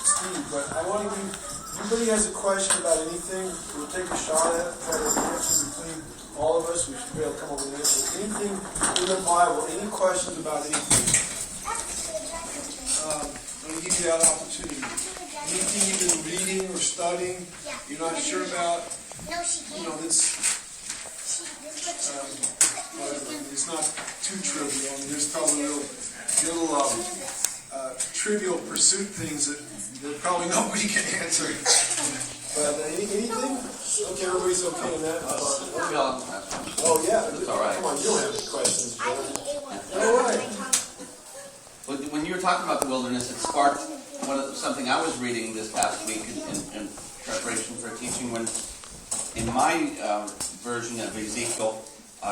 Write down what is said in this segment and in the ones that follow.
Steve, but I want to give, anybody has a question about anything, we'll take a shot at it, try to answer between all of us. We should be able to come up with an answer. Anything in the Bible, any questions about anything? I'm going to give you that opportunity. Anything you've been reading or studying, you're not sure about, it's not too trivial. I mean, there's probably little trivial pursuit things that probably nobody can answer. But anything? Okay, everybody's okay in that part. Oh yeah, it's all right. Come on, you don't have any questions. All right. When you were talking about the wilderness, it sparked something I was reading this past week in preparation for teaching. When in my version of Ezekiel,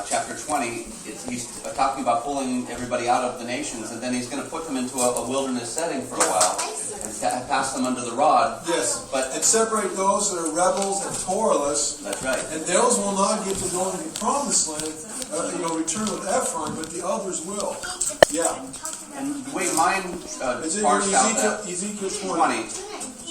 chapter 20, he's talking about pulling everybody out of the nations, and then he's going to put them into a wilderness setting for a while and pass them under the rod. Yes, and separate those that are rebels and Torahless. That's right. And those will not get to go into the promised land, return with Ephraim, but the others will. Yeah. And the way mine parsed out that Ezekiel 20.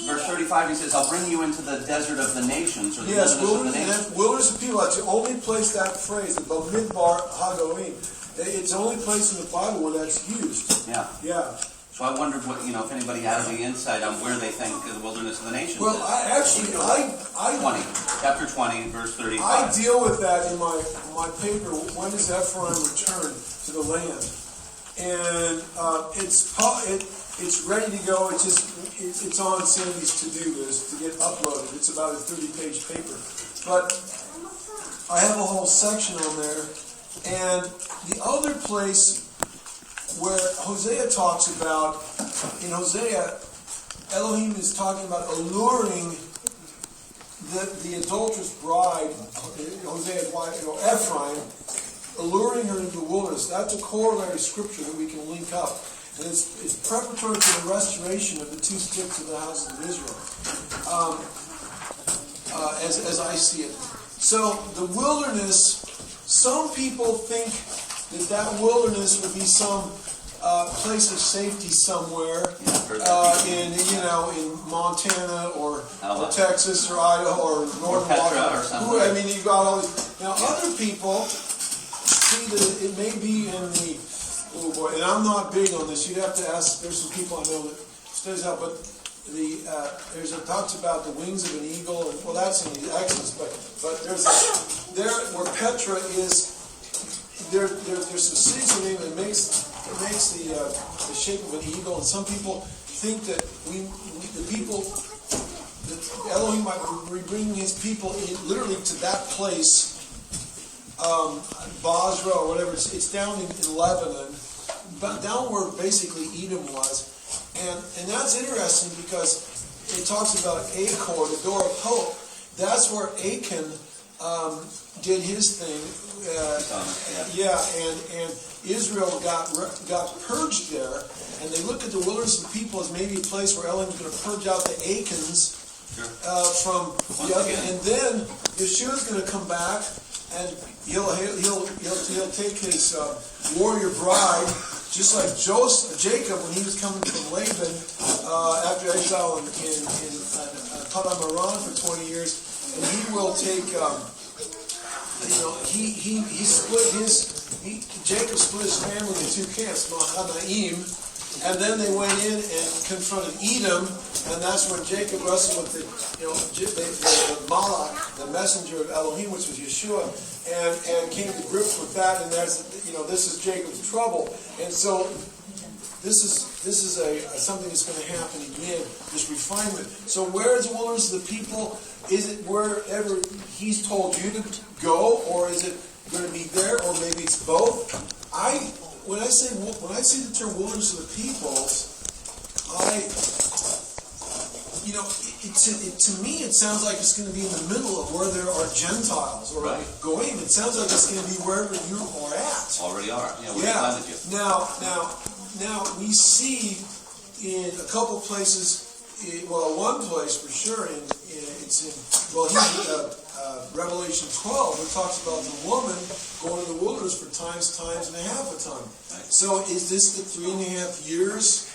Verse 35, he says, I'll bring you into the desert of the nations, or the wilderness of the nations. Wilderness of people. That's the only place that phrase, the Bamidbar Hagoim. It's the only place in the Bible where that's used. Yeah. Yeah. So I wondered what, if anybody has any insight on where they think the wilderness of the nations well, is. Chapter 20, verse 35. I deal with that in my paper. When does Ephraim return to the land? And it's ready to go. It's on Sandy's to-do list to get uploaded. It's about a 30-page paper. But I have a whole section on there. And the other place where Hosea talks about, in Hosea, Elohim is talking about alluring the adulterous bride, Hosea's wife, Ephraim, alluring her into the wilderness. That's a corollary scripture that we can link up. And it's preparatory to the restoration of the two sticks of the houses of Israel, as I see it. So the wilderness, some people think that wilderness would be some place of safety somewhere in Montana or Texas or Idaho or Northern Washington. I mean, you've got all these. Now, other people see that it may be in the. Oh boy, and I'm not big on this. You'd have to ask. There's some people I know that studies out, but there's talks about the wings of an eagle, and well, that's in the Exodus. But there's there where Petra is. There's some cities name that makes the shape of an eagle, and some people think that the people that Elohim might be bringing his people literally to that place. Basra or whatever, it's down in Lebanon, but down where basically Edom was, and that's interesting because it talks about Achor, the door of hope. That's where Achan did his thing. And Israel got purged there, and they look at the wilderness of people as maybe a place where Elohim's going to purge out the Achans from the other, and then Yeshua's going to come back. And he'll take his warrior bride, just like Jacob when he was coming from Laban after exile in Padan Aram for 20 years, and he will take. Jacob split his family into two camps, Mahanaim, and then they went in and confronted Edom, and that's when Jacob wrestled with the Malach, the messenger of Elohim, which was Yeshua, and came to grips with that. And there's, this is Jacob's trouble, and so this is something that's going to happen again. This refinement. So where is the wilderness of the people? Is it wherever He's told you to go, or is it going to be there, or maybe it's both? When I say the term wilderness of the peoples, to me it sounds like it's going to be in the middle of where there are Gentiles or Goyim. It sounds like it's going to be wherever you are at. Already are. Now we see in a couple places. One place for sure. Revelation 12, it talks about the woman going to the wilderness for times and a half a time. Right. So is this the 3.5 years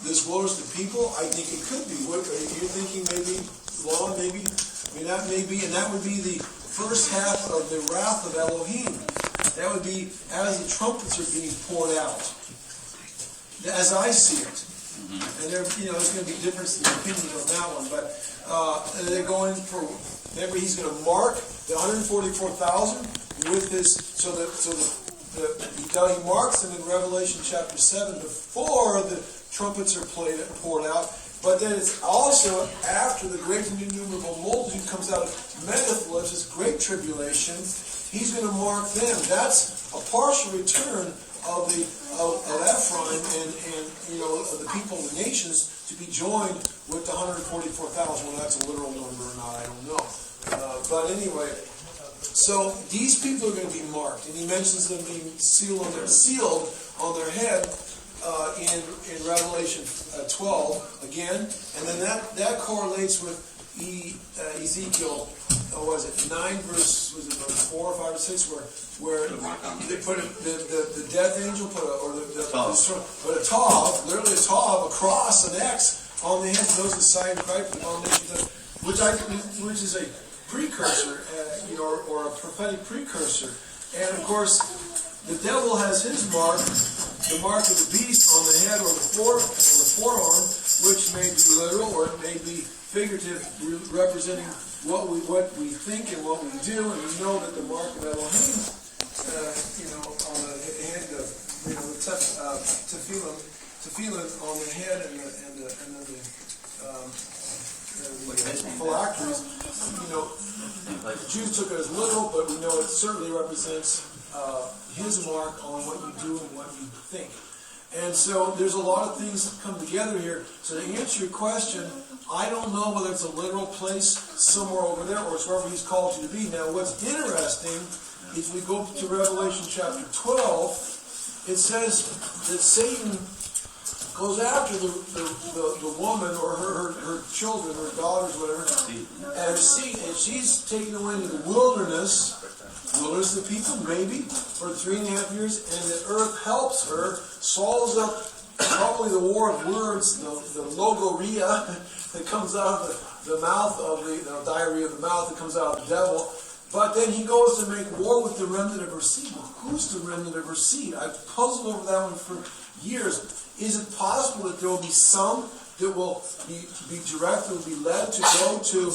this wilderness to people? I think it could be. What are you thinking? Maybe law, maybe. I mean, that may be, and that would be the first half of the wrath of Elohim. That would be as the trumpets are being poured out, as I see it. And there, there's going to be differences in opinions on that one. But they're going for. Remember, he's going to mark the 144,000 with this. So he marks them in Revelation chapter 7 before the trumpets are poured out. But then it's also after the great and innumerable multitude comes out of Megiddo, this great tribulation. He's going to mark them. That's a partial return of Ephraim and of the people of the nations to be joined with the 144,000. Whether that's a literal number or not, I don't know. But anyway, so these people are going to be marked, and he mentions them being sealed on their head in Revelation 12 again, and then that correlates with Ezekiel. 9 verse 4 or 5 or 6 where they put the death angel put a tav, literally a tav, a cross, an X on the head of those assigned Christ, which is a precursor, or a prophetic precursor. And of course, the devil has his mark, the mark of the beast on the head or the forearm, which may be literal or it may be figurative, representing what we think and what we do. And we know that the mark of Elohim, on the head of tefillin on the head and the phylacteries, the Jews took it as literal, but we know it certainly represents his mark on what you do and what you think. And so there's a lot of things that come together here. So to answer your question, I don't know whether it's a literal place somewhere over there or it's wherever he's called you to be. Now what's interesting is we go to Revelation chapter 12, it says that Satan goes after the woman or her children, her daughters, whatever, and she's taken away into the wilderness of people, maybe, for 3.5 years, and the earth helps her, swallows up probably the war of words, the logoria that comes out of the mouth of the diarrhea of the mouth that comes out of the devil. But then he goes to make war with the remnant of her seed. Well, who's the remnant of her seed? I've puzzled over that one for years. Is it possible that there will be some that will be directed, will be led to go to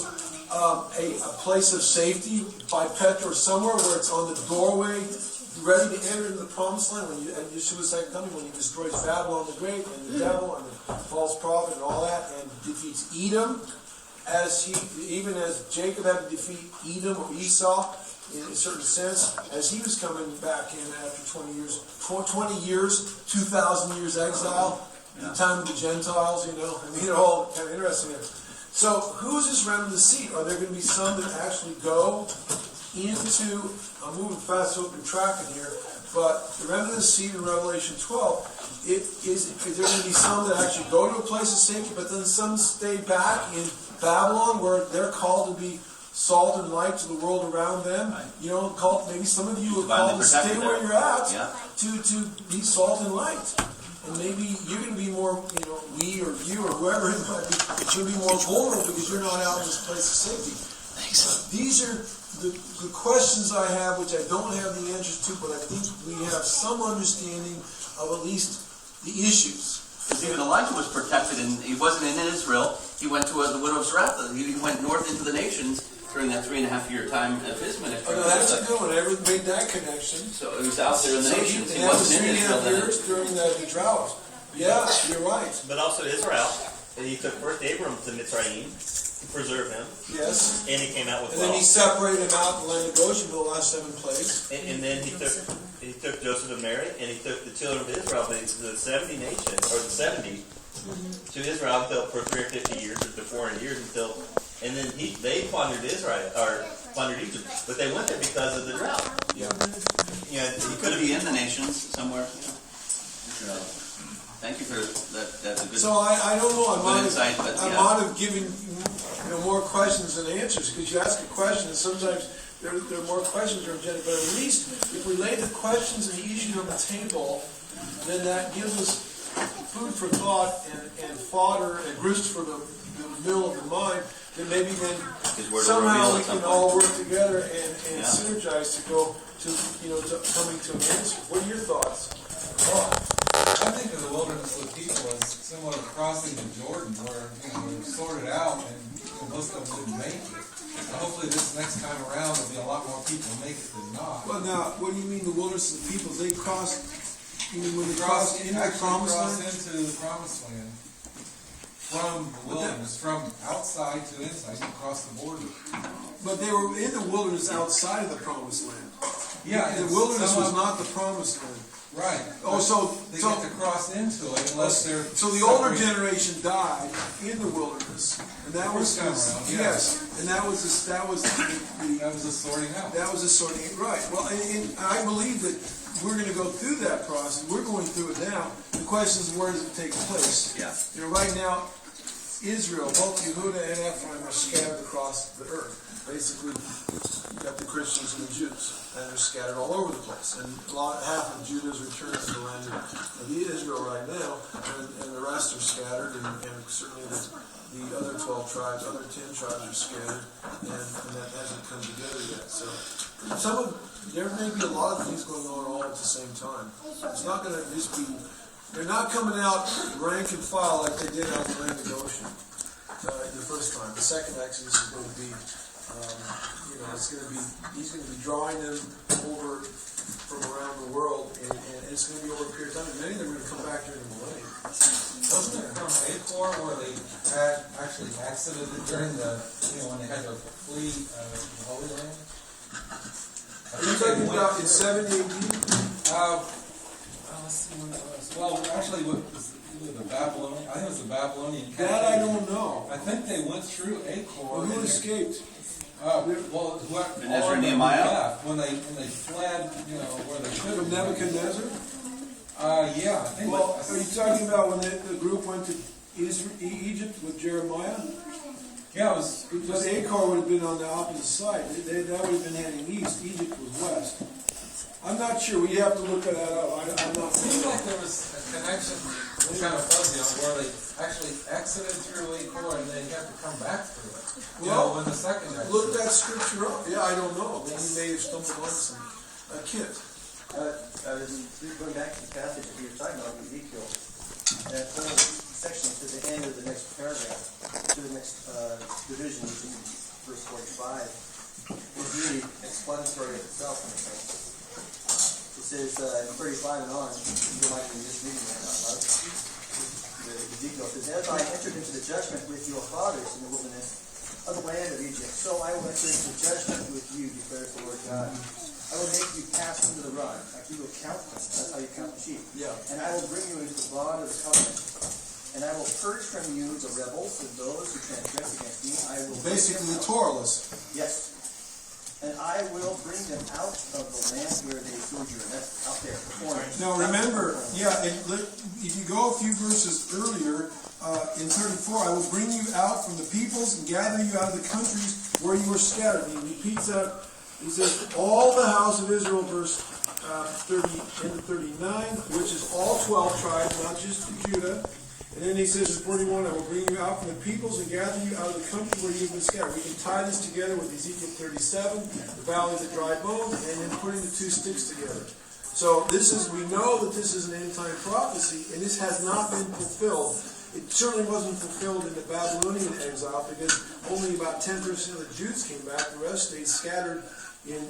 a place of safety by Petra or somewhere where it's on the doorway, ready to enter into the promised land when Yeshua's second coming, when he destroys Babylon the Great and the devil and the false prophet and all that, and defeats Edom, even as Jacob had to defeat Edom or Esau in a certain sense, as he was coming back in after 20 years, 2,000 years exile, the time of the Gentiles, all kind of interesting. So, who's this remnant of the seed? Are there going to be some that actually go into, I'm moving fast so I'm tracking here, but the remnant of the seed in Revelation 12, is there going to be some that actually go to a place of safety, but then some stay back in Babylon where they're called to be salt and light to the world around them? Maybe some of you are called to stay where you're at, to be salt and light. And maybe you're going to be more, we or you or whoever it might be, you're going to be more vulnerable because you're not out in this place of safety. These are the questions I have, which I don't have the answers to, but I think we have some understanding of at least the issues. Because even Elijah was protected, and he wasn't in Israel. He went to the widow of Zarephath. He went north into the nations during that 3.5-year time of his ministry. Oh, no, that's a good one. I never made that connection. So he was out there in the nations. He wasn't in Israel 3.5 years during the drought. Yeah, you're right. But also Israel. He took first Abram to Mitzrayim to preserve him. Yes. And he came out with And then he separated him out in the land of Goshen for the last 7 plagues. And then he took Joseph and Mary, and he took the children of Israel, the 70 nations, or the 70, to Israel for 350 years, or 400 years and then they plundered Israel, or plundered Egypt, but they went there because of the drought. Yeah. He could be in the nations somewhere. Thank you for that. That's a good. So I don't know. I might have given more questions than answers, because you ask a question and sometimes there are more questions or agenda. But at least if we lay the questions and the issues on the table, then that gives us food for thought and fodder and grist for the mill of the mind, then maybe then somehow we can all work together and synergize to go to, to coming to an answer. What are your thoughts? Well, I think of the wilderness with people as similar to crossing the Jordan, where they're sorted out and most of them didn't make it. So hopefully this next time around there'll be a lot more people who make it than not. Well, now, what do you mean the wilderness of the people? They crossed. You mean when they crossed into the promised land? Into the promised land from the wilderness, from outside to inside, you cross the border. But they were in the wilderness outside of the promised land. Yeah, the wilderness was not the promised land. Right. Oh, so they get to cross into it unless they're. So the older generation died in the wilderness, and that was yes, and that was the that was a sorting out. That was a sorting out, right? Well, and I believe that we're going to go through that process. We're going through it now. The question is, where does it take place? Yeah. Right now, Israel, both Yehuda and Ephraim, are scattered across the earth. Basically, you've got the Christians and the Jews, and they're scattered all over the place. And half of Judah is returned to the land of Israel right now, and the rest are scattered, and certainly the other 12 tribes, other 10 tribes are scattered, and that hasn't come together yet. So there may be a lot of things going on all at the same time. It's not going to just be, they're not coming out rank and file like they did out in the land of Goshen the first time. The second Exodus is going to be, it's going to be, he's going to be drawing them over from around the world, and it's going to be over a period of time. And many of them are going to come back during the millennium. Wasn't there from Acor where they had actually exited during the, when they had to flee the Holy Land? Are you talking about in 70 AD? Let's see when it was. Well, actually, what was the Babylonian? I think it was the Babylonian. That I don't know. I think they went through Acor. Well, who escaped? Ezra and Nehemiah? When they fled, where they should have. From Nebuchadnezzar? Yeah, I think. Well, are you talking about when the group went to Egypt with Jeremiah? Yeah, it was. Because Acor would have been on the opposite side. That would have been heading east. Egypt was west. I'm not sure. We have to look that up. I'm not. It seems like there was a connection, kind of fuzzy, on where they actually exited through Acor and they had to come back through it. When the second exit. Look that scripture up. Yeah, I don't know. Maybe he may have stumbled on some kit. I was going back to the passage that we were talking about, Ezekiel. That whole section to the end of the next paragraph, to the next division, which is verse 45, is really explanatory of itself in a sense. It says in 35 and on, you might be just reading that out loud. Ezekiel says, "As I entered into the judgment with your fathers in the wilderness of the land of Egypt, so I will enter into judgment with you, declares the Lord God. I will make you pass under the rod, like you will count them. That's how you count the sheep. Yeah. And I will bring you into the bond of the covenant. And I will purge from you the rebels and those who transgress against me. I will Basically, the Torahless. Yes. And I will bring them out of the land where they sojourn." That's out there, the foreigners. Now remember, if you go a few verses earlier, in 34, "I will bring you out from the peoples and gather you out of the countries where you were scattered." He repeats that. He says, "All the house of Israel," verse 30 into 39, which is all 12 tribes, not just Judah. And then he says in 41, "I will bring you out from the peoples and gather you out of the country where you have been scattered." We can tie this together with Ezekiel 37, the valley of the dry bones, and then putting the two sticks together. So we know that this is an end-time prophecy, and this has not been fulfilled. It certainly wasn't fulfilled in the Babylonian exile, because only about 10% of the Jews came back. The rest stayed scattered in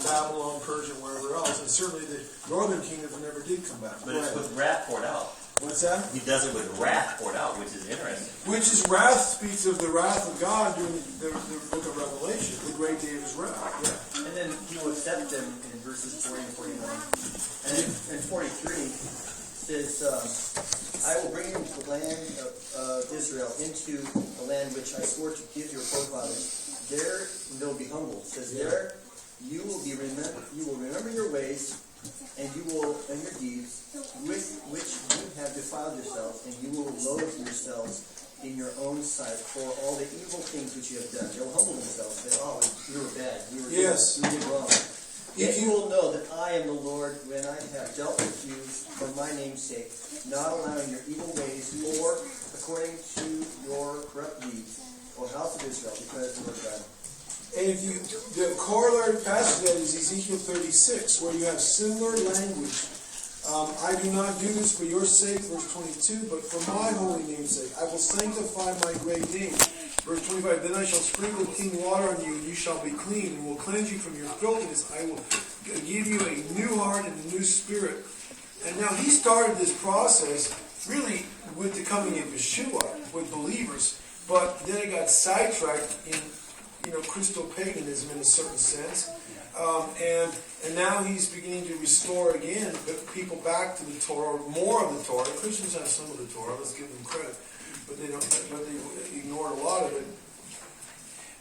Babylon, Persia, and wherever else. And certainly the northern kingdoms never did come back. But it's with wrath poured out. What's that? He does it with wrath poured out, which is interesting. Which is wrath, speaks of the wrath of God during the book of Revelation, the great day of his wrath. Yeah. And then he will accept them in verses 40 and 41. And in 43, says, "I will bring you into the land of Israel, into the land which I swore to give your forefathers. There they'll be humbled." It says, "There you will remember your ways, and your deeds with which you have defiled yourselves, and you will loathe yourselves in your own sight for all the evil things which you have done." They'll humble themselves and say, "Oh, we were bad. We did wrong." Yet you will know that I am the Lord when I have dealt with you for my name's sake, not allowing your evil ways or according to your corrupt deeds, O house of Israel, declares the Lord God. And if you, the corollary passage to that is Ezekiel 36, where you have similar language. I do not do this for your sake, verse 22, but for my holy name's sake. I will sanctify my great name. Verse 25, then I shall sprinkle clean water on you, and you shall be clean, and will cleanse you from your filthiness. I will give you a new heart and a new spirit. And now he started this process really with the coming of Yeshua, with believers, but then it got sidetracked in crystal paganism in a certain sense. And now he's beginning to restore again people back to the Torah, more of the Torah. Christians have some of the Torah, let's give them credit, but they ignored a lot of it.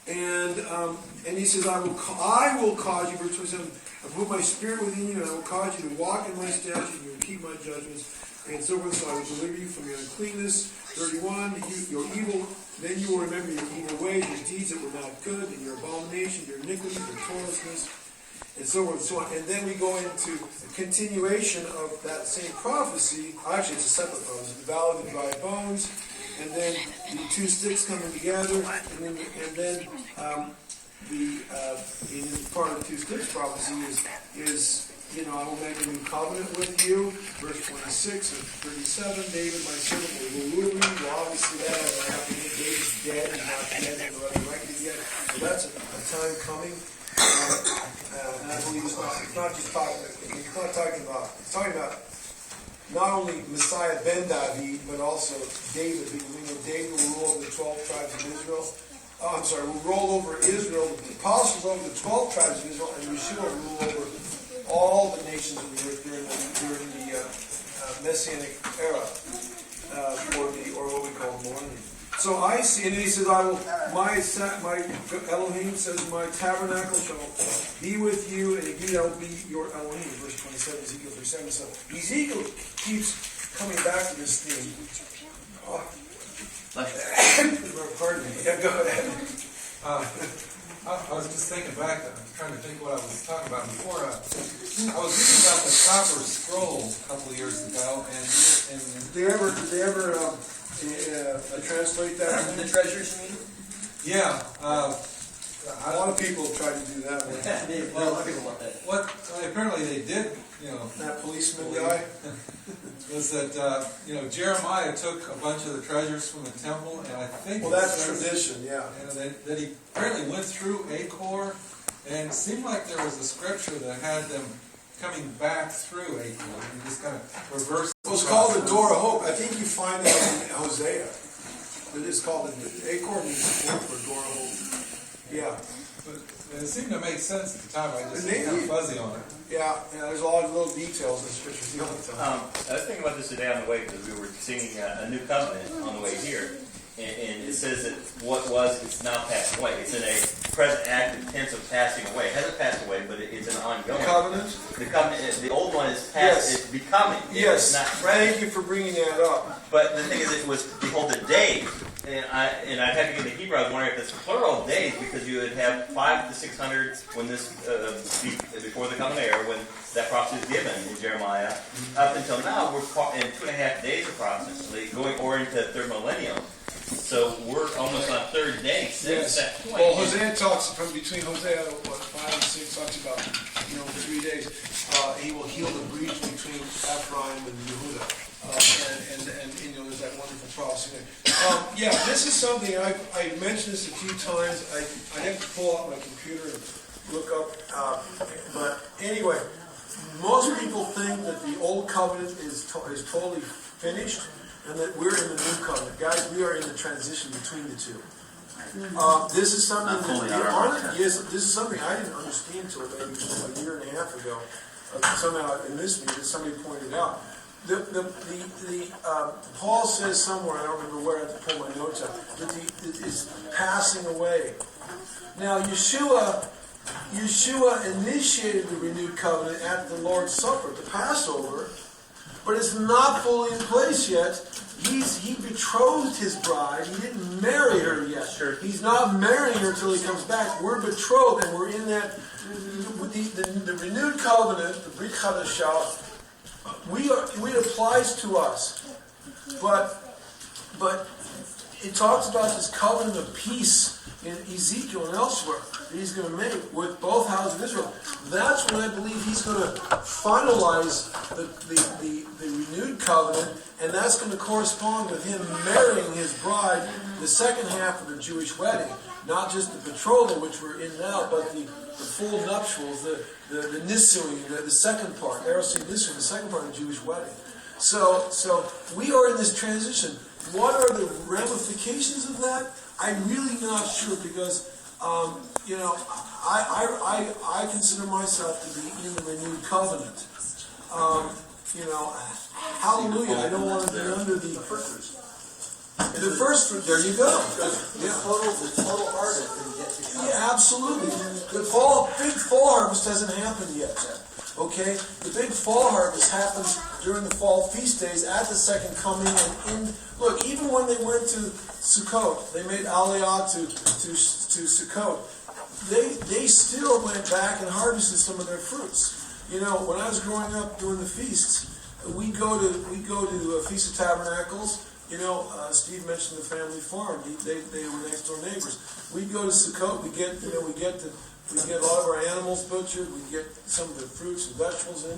And he says, I will cause you, verse 27, I put my spirit within you, and I will cause you to walk in my statutes, and you will keep my judgments, and so forth. So I will deliver you from your uncleanness. 31, your evil, then you will remember your evil ways, your deeds that were not good, and your abomination, your iniquity, your toilousness, and so forth and so on. And then we go into a continuation of that same prophecy. Actually, it's a separate prophecy. The valley of the dry bones, and then the two sticks coming together, and then part of the two sticks prophecy is I will make a new covenant with you. Verse 26 and 37, David, my servant, will rule you. Well, obviously that hasn't happened yet. David's dead and not dead and resurrected yet. So that's a time coming. And I believe it's not talking about not only Messiah ben David, but also David. David will rule over the 12 tribes of Israel. Will rule over Israel. The apostles over the 12 tribes of Israel, and Yeshua will rule over all the nations of the earth during the Messianic era, or what we call millennium. So I see, and he says, my Elohim says, my tabernacle shall be with you, and again I will be your Elohim. Verse 27, Ezekiel 37. So Ezekiel keeps coming back to this theme. Pardon me. Yeah, go ahead. I was just thinking back, I was trying to think what I was talking about before. I was reading about the Copper Scroll a couple of years ago, and Did they ever translate that? The treasures, you mean? Yeah. A lot of people have tried to do that. A lot of people want that. Apparently they did, That policeman guy. was that, Jeremiah took a bunch of the treasures from the temple, and I think... Well, that's tradition, yeah. And that he apparently went through Achor, and it seemed like there was a scripture that had them coming back through Achor, and just kind of reversed... It was called the Door of Hope. I think you find that in Hosea. It is called the Achor means for Door of Hope. Yeah. But it seemed to make sense at the time. I just kind of fuzzy on it. Yeah, there's a lot of little details in scriptures the other time. I was thinking about this today on the way because we were singing a new covenant on the way here, and it says that what was, it's now passed away. It's in a present active tense of passing away. It hasn't passed away, but it's an ongoing Covenant? The covenant, the old one is past. Yes. It's becoming. Yes. It's not present. Thank you for bringing that up. But the thing is, it was behold the days, and I had to get the Hebrew. I was wondering if it's plural of days because you would have 500 to 600 when this before the covenant era when that prophecy is given in Jeremiah. Up until now, we're in 2.5 days approximately, going or into third millennium. So we're almost on third day. Yes. That point. Well, Hosea talks from between Hosea 5 and 6 talks about 3 days. He will heal the breach between Ephraim and Yehuda, and there's that wonderful prophecy there. This is something I mentioned this a few times. I have to pull out my computer and look up. But anyway, most people think that the old covenant is totally finished, and that we're in the new covenant. Guys, we are in the transition between the two. This is something this is something I didn't understand until maybe a year and a half ago. Somehow in this meeting, somebody pointed out. Paul says somewhere, I don't remember where, I have to pull my notes out, that it is passing away. Now, Yeshua initiated the renewed covenant at the Lord's Supper, the Passover, but it's not fully in place yet. He betrothed his bride. He didn't marry her yet. He's not marrying her until he comes back. We're betrothed, and we're in that. the renewed covenant, the Brit Chadashah, it applies to us, but it talks about this covenant of peace in Ezekiel and elsewhere that he's going to make with both houses of Israel. That's when I believe he's going to finalize the renewed covenant, and that's going to correspond with him marrying his bride, the second half of the Jewish wedding. Not just the betrothal, which we're in now, but the full nuptials, the nisuin, the second part, eros nisuin, the second part of the Jewish wedding. So we are in this transition. What are the ramifications of that? I'm really not sure, because I consider myself to be in the renewed covenant. Hallelujah! I don't want to be under the first. The first fruit, there you go. The total harvest is yet to come. Yeah, absolutely. The big fall harvest hasn't happened yet. Okay? The big fall harvest happens during the fall feast days at the second coming. Look, even when they went to Sukkot, they made Aliyah to Sukkot. They still went back and harvested some of their fruits. When I was growing up doing the feasts, we go to Feast of Tabernacles. Steve mentioned the family farm. They were next door neighbors. We go to Sukkot. We get a lot of our animals butchered. We get some of the fruits and vegetables in,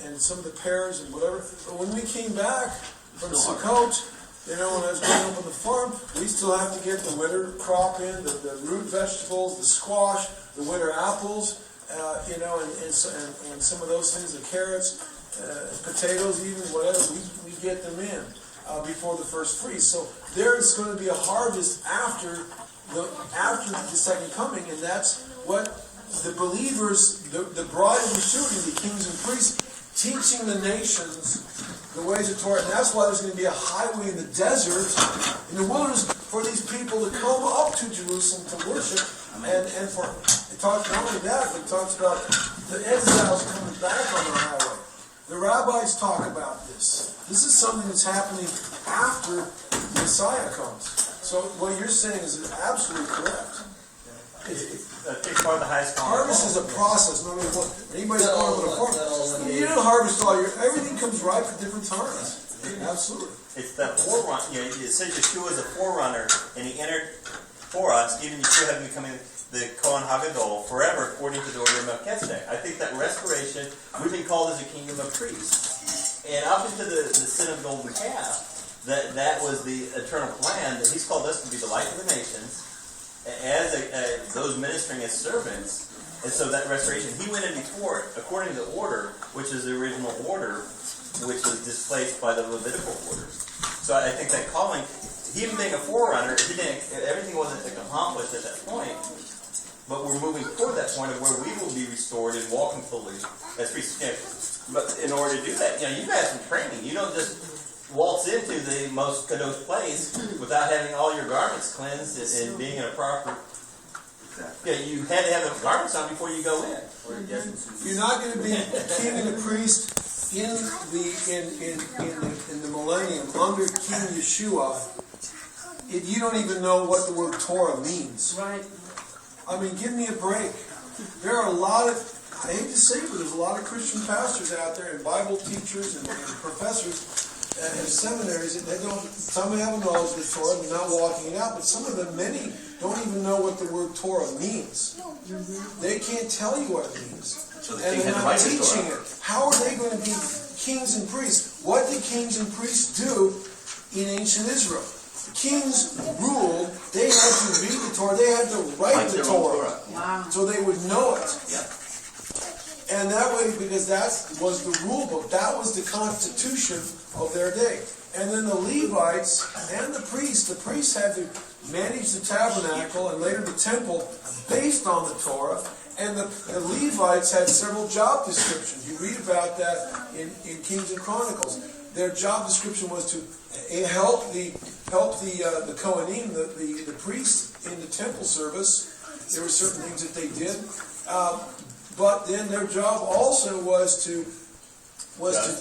and some of the pears and whatever. But when we came back from Sukkot, when I was growing up on the farm, we still have to get the winter crop in, the root vegetables, the squash, the winter apples, and some of those things, the carrots, potatoes, even whatever. We get them in before the first freeze. So there is going to be a harvest after the second coming, and that's what the believers, the bride of Yeshua, the kings and priests, teaching the nations the ways of Torah. And that's why there's going to be a highway in the desert, in the wilderness, for these people to come up to Jerusalem to worship. And for it talks not only that, but it talks about the exiles coming back on the highway. The rabbis talk about this. This is something that's happening after Messiah comes. So what you're saying is absolutely correct. It's a big part of the highest common Harvest is a process. No matter what anybody's going with a farm. You don't harvest all your. Everything comes ripe at different times. Absolutely. It's the forerunner. It says Yeshua is a forerunner, and he entered for us, even Yeshua having become the Kohen Hagadol forever, according to the order of Melchizedek. I think that restoration, we've been called as a kingdom of priests, and up into the sin of golden calf, that was the eternal plan. That he's called us to be the light of the nations, as those ministering as servants. And so that restoration, he went in before it, according to the order, which is the original order, which was displaced by the Levitical orders. So I think that calling, him being a forerunner, everything wasn't accomplished at that point, but we're moving toward that point of where we will be restored and walking fully as priests. But in order to do that, you've had some training. You don't just waltz into the most kadosh place without having all your garments cleansed and being in a proper. You had to have the garments on before you go in. You're not going to be king and a priest in the millennium under King Yeshua. You don't even know what the word Torah means. Right. I mean, give me a break. There are a lot of, I hate to say it, but there's a lot of Christian pastors out there and Bible teachers and professors and seminaries that some have a knowledge of the Torah and they're not walking it out, but some of them, many, don't even know what the word Torah means. They can't tell you what it means. So And they're not teaching it. How are they going to be kings and priests? What did kings and priests do in ancient Israel? Kings ruled, they had to read the Torah, they had to write the Torah. Wow. So they would know it. Yeah. And that way, because that was the rule book, that was the constitution of their day. And then the Levites and the priests had to manage the tabernacle and later the temple based on the Torah. And the Levites had several job descriptions. You read about that in Kings and Chronicles. Their job description was to help the Kohanim, the priests in the temple service. There were certain things that they did. But then their job also was to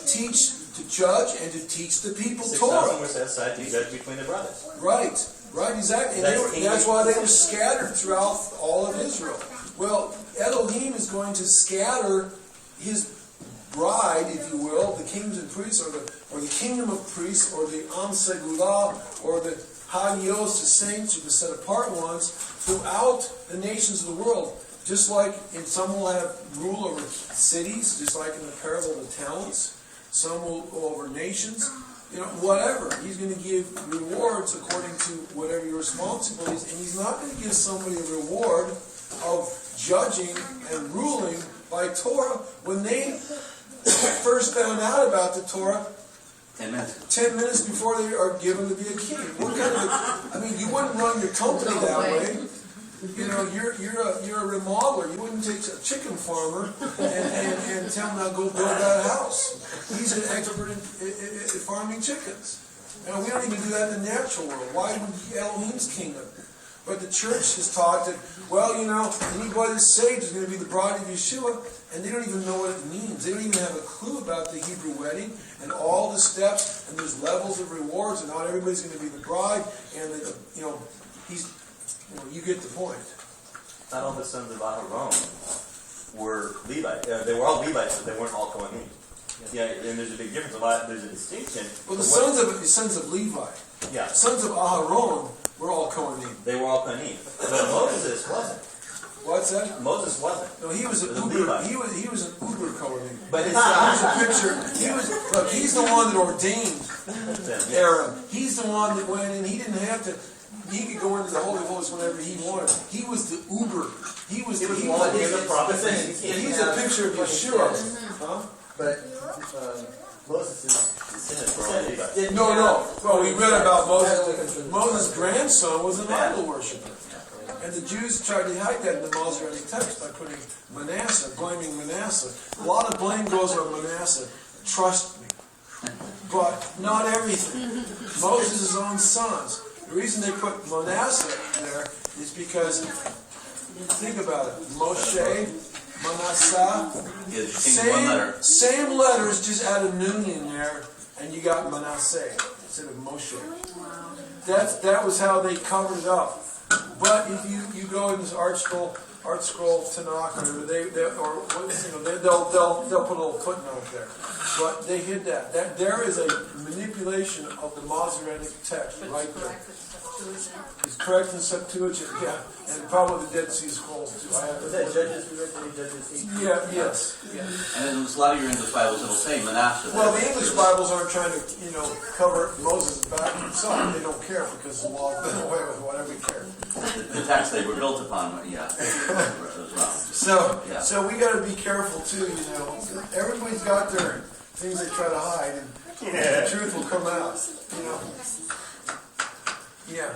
teach, to judge, and to teach the people Torah. 6,000 were set aside to judge between the brothers. Right, exactly. And that's why they were scattered throughout all of Israel. Well, Elohim is going to scatter his bride, if you will, the kings and priests, or the kingdom of priests, or the Am Segulah, or the Hagios, the saints, or the set apart ones, throughout the nations of the world. Just like some will have rule over cities, just like in the parable of the talents. Some will go over nations. Whatever. He's going to give rewards according to whatever your responsibility is. And he's not going to give somebody a reward of judging and ruling by Torah when they first found out about the Torah 10 minutes before they are given to be a king. What kind of, you wouldn't run your company that way. You're a remodeler. You wouldn't take a chicken farmer and tell him now go build that house. He's an expert in farming chickens. And we don't even do that in the natural world. Why would Elohim's kingdom? But the church has taught that, anybody that's saved is going to be the bride of Yeshua, and they don't even know what it means. They don't even have a clue about the Hebrew wedding and all the steps, and there's levels of rewards, and not everybody's going to be the bride, and you get the point. Not all the sons of Aaron were Levites. They were all Levites, but they weren't all Kohanim. Yeah, and there's a big difference. There's a distinction. Well, the sons of Levi. Yeah. Sons of Aaron were all Kohanim. They were all Kohanim. But Moses wasn't. What's that? Moses wasn't. No, he was an Uber. He was an Uber Kohanim. But his Here's a picture. He's the one that ordained Aaron. He's the one that went in. He didn't have to. He could go into the Holy of Holies whenever he wanted. He was the Uber. He's a picture of Yeshua. Huh? But Moses is No. Well, we read about Moses. Moses' grandson was an idol worshiper. And the Jews tried to hide that in the Masoretic text by putting Manasseh, blaming Manasseh. A lot of blame goes on Manasseh. Trust me. But not everything. Moses' own sons. The reason they put Manasseh there is because, think about it, Moshe, Manasseh, same letters, just add a nun in there, and you got Manasseh instead of Moshe. That was how they covered it up. But if you go in this art scroll Tanakh, or they'll put a little footnote there. But they hid that. There is a manipulation of the Masoretic text right there. It's correct in Septuagint, yeah, and probably the Dead Sea Scrolls too. Was that Judges? We read any Judges? Yeah, yes. And then a lot of your English Bibles it'll say Manasseh. Well, the English Bibles aren't trying to, cover Moses' back himself. They don't care because the law done away with whatever we care. The text they were built upon, as well. So we got to be careful too. Everybody's got their things they try to hide, and the truth will come out. Yeah.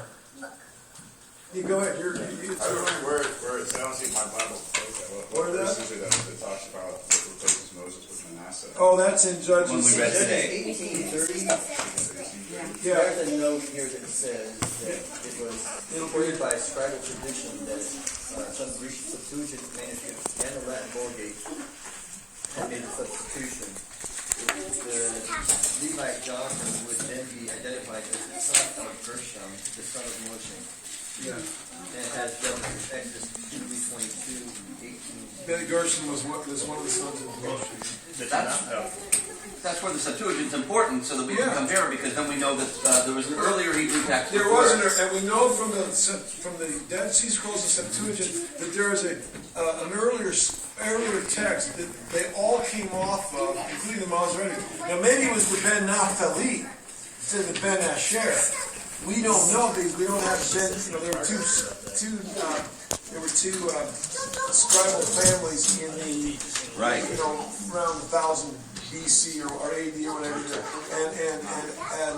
You go ahead. Where it sounds like my Bible plays that. What verse is it that talks about what replaces Moses with Manasseh? Oh, that's in Judges. When we read today. 1830. Yeah. There's a note here that says that it was reported by scribal tradition that some Greek Septuagint manuscripts and the Latin Vulgate had made a substitution. The Levite Jonathan would then be identified as the son of Gershom, the son of Moshe. Yeah. And it has reference to Exodus 2:22, 18. Ben Gershom was one of the sons of Moshe. That's where the Septuagint's important, so that we can compare it, because then we know that there was an earlier Hebrew text. There was, and we know from the Dead Sea Scrolls of Septuagint that there is an earlier text that they all came off of, including the Masoretic. Now maybe it was the Ben Naphtali instead of the Ben Asher. We don't know because we don't have Ben. There were two scribal families in the around 1000 BC or AD or whatever, and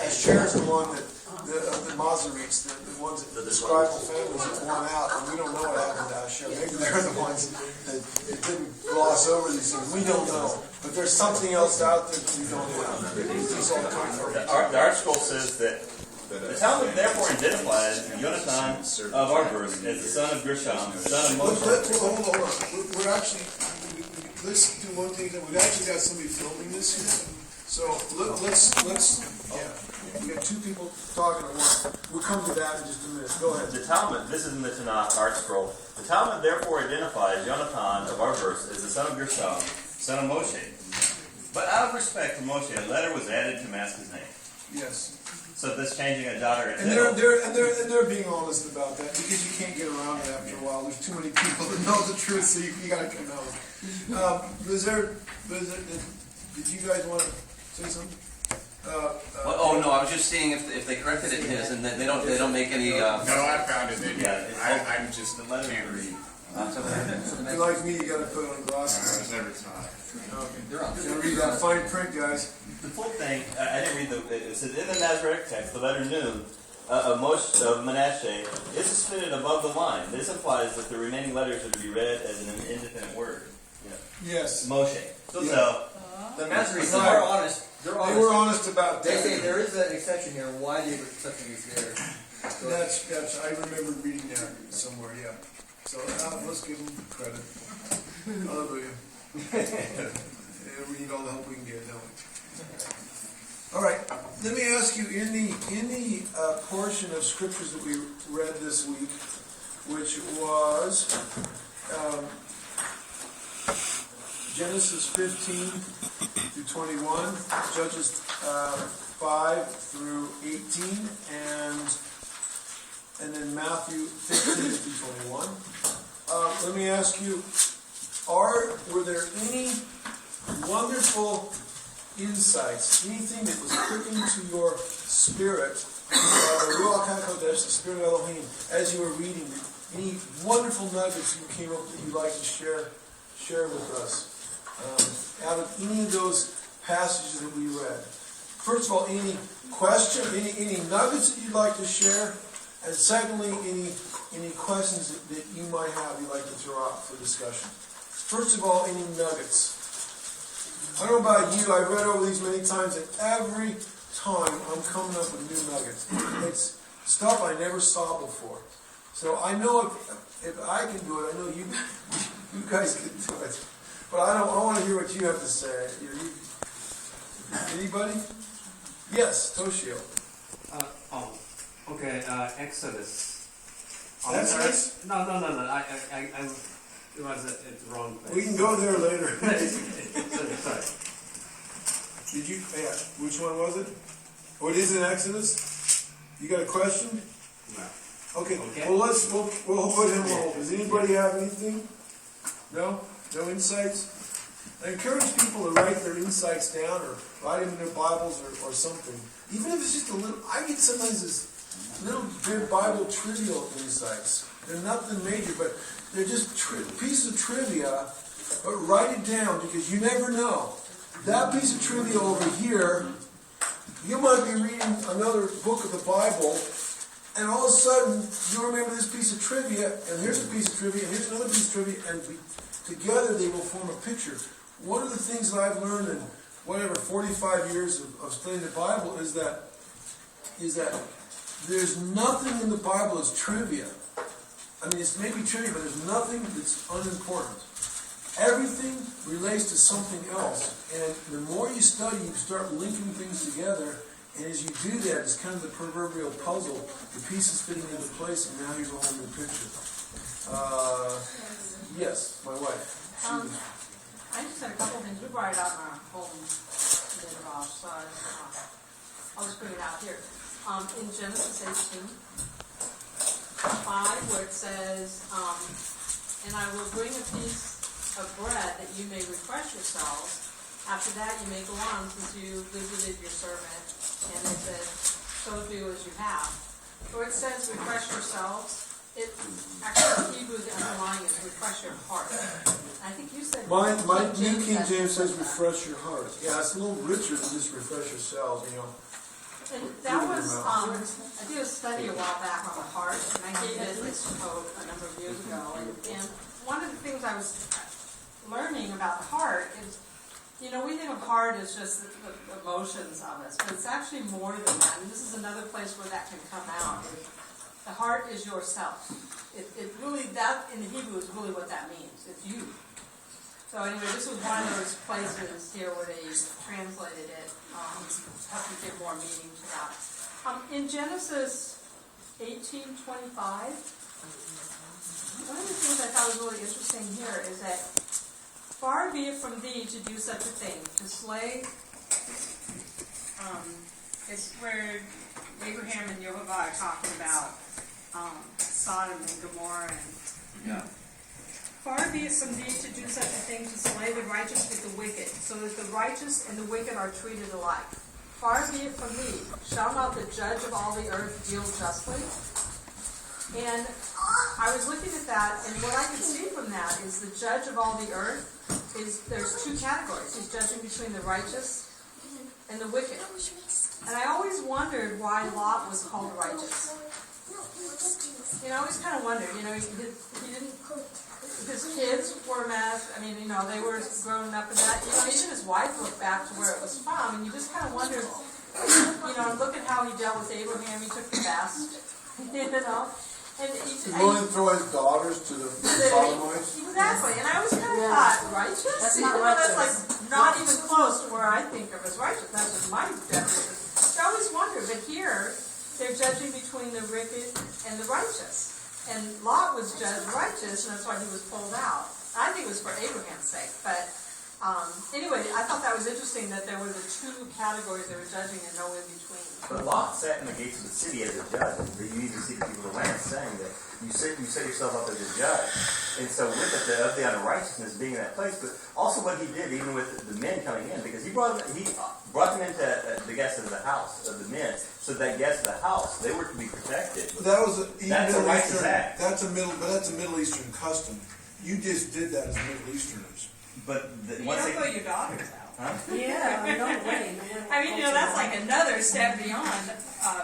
Asher is the one that the Masoretes, the ones that the scribal families that won out, and we don't know what happened to Asher. Maybe they're the ones that didn't gloss over these things. We don't know, but there's something else out there that we don't have. These all come from The Art Scroll says that the Talmud therefore identifies Natan of our birth as the son of Gershom, son of Moshe. Hold on. We're actually. Let's do one thing. We've actually got somebody filming this here. So let's You got two people talking at once. We'll come to that in just a minute. Go ahead. The Talmud, this is in the Tanakh art scroll. The Talmud therefore identifies Jonathan of our verse as the son of Gershom, son of Moshe. But out of respect to Moshe, a letter was added to mask his name. Yes. So this changing a daughter And they're being honest about that because you can't get around it after a while. There's too many people that know the truth, so you got to come out. Did you guys want to say something? Oh no, I was just seeing if they corrected it in his, and they don't make any. No, I found it. I'm just the letter can't read. That's okay. If you're like me, you got to put on I glasses. was never taught. Okay. You got to read that fine print, guys. The full thing, I didn't read it says in the Masoretic text, the letter Nun of Manasseh is suspended above the line. This implies that the remaining letters are to be read as an independent word. Yes. Moshe. So The Masoretes Right. are honest. They were honest about They that. say there is an exception here. Why the exception is there? That's I remember reading that somewhere. Yeah. So let's give them credit. Hallelujah. We need all the help we can get, don't we? All right. Let me ask you, in the portion of scriptures that we read this week, which was Genesis 15 through 21, Judges 5 through 18, and then Matthew 15 through 21. Let me ask you, were there any wonderful insights, anything that was put into your spirit, the Ruach HaKodesh, the Spirit of Elohim, as you were reading, any wonderful nuggets you came up that you'd like to share with us out of any of those passages that we read? First of all, any question, any nuggets that you'd like to share, and secondly, any questions that you might have you'd like to throw out for discussion. First of all, any nuggets. I don't know about you, I've read over these many times, and every time I'm coming up with new nuggets. It's stuff I never saw before. So I know if I can do it, I know you guys can do it. But I want to hear what you have to say. Anybody? Yes, Toshio. Okay, Exodus. Exodus? No. It was at the wrong place. We can go there later. Sorry. Did you? Yeah. Which one was it? What is in Exodus? You got a question? No. Okay. Well, we'll put him on hold. Does anybody have anything? No. No insights. I encourage people to write their insights down or write them in their Bibles or something. Even if it's just a little. I get sometimes this little bit Bible trivial insights. They're nothing major, but they're just pieces of trivia. But write it down because you never know. That piece of trivia over here, you might be reading another book of the Bible, and all of a sudden you remember this piece of trivia, and here's a piece of trivia, and here's another piece of trivia, and together they will form a picture. One of the things that I've learned in 45 years of studying the Bible is that there's nothing in the Bible that's trivia. I mean, it's maybe trivia, but there's nothing that's unimportant. Everything relates to something else. And the more you study, you start linking things together. And as you do that, it's kind of the proverbial puzzle. The pieces fitting into place, and now you have a whole new picture. Yes, my wife. I just had a couple things. We brought it out in our home Midrash, so I'll just bring it out here. In Genesis 18, 5, where it says, and I will bring a piece of bread that you may refresh yourselves. After that you may go on since you visited your servant. And it says, so do as you have. Where it says refresh yourselves, it actually in Hebrew the underlying is refresh your heart. I think you said My New King James says refresh your heart. Yeah, it's a little richer than just refresh yourselves, you know. And that was, I did a study a while back on the heart, and I gave it this quote a number of years ago. And one of the things I was learning about the heart is, you know, we think of heart as just the emotions of us, but it's actually more than that. And this is another place where that can come out. The heart is yourself. It really, that in the Hebrew is really what that means. It's you. So anyway, this was one of those places here where they translated it, helped to give more meaning to that. In Genesis 18:25, one of the things I thought was really interesting here is that far be it from thee to do such a thing, to slay. It's where Abraham and Jehovah are talking about Sodom and Gomorrah. Yeah. Far be it from thee to do such a thing, to slay the righteous with the wicked, so that the righteous and the wicked are treated alike. Far be it from thee. Shall not the judge of all the earth deal justly? And I was looking at that, and what I could see from that is the judge of all the earth is, there's two categories. He's judging between the righteous and the wicked. And I always wondered why Lot was called righteous. I always kind of wondered, he didn't, his kids were a mess. I mean, they were growing up in that. Even his wife looked back to where it was from, and you just kind of wondered, look at how he dealt with Abraham. He took the best, And He's willing to throw his daughters to the Sodomites. Exactly, and I always kind of thought, righteous? That's not righteous. That's like not even close to where I think of as righteous. That's just my definition. So I always wonder, but here, they're judging between the wicked and the righteous. And Lot was judged righteous, and that's why he was pulled out. I think it was for Abraham's sake, but anyway, I thought that was interesting that there were the two categories they were judging and no in between. But Lot sat in the gates of the city as a judge. You even see the people of the land saying that you set yourself up as a judge. And so with it, the unrighteousness being in that place, but also what he did, even with the men coming in, because he brought them into the guests of the house, of the men, so that guests of the house, they were to be protected. That's a righteous act. That's a Middle Eastern custom. You just did that as Middle Easterners. But You don't throw your daughters out. Huh? Yeah, no way, man. I mean, that's like another step beyond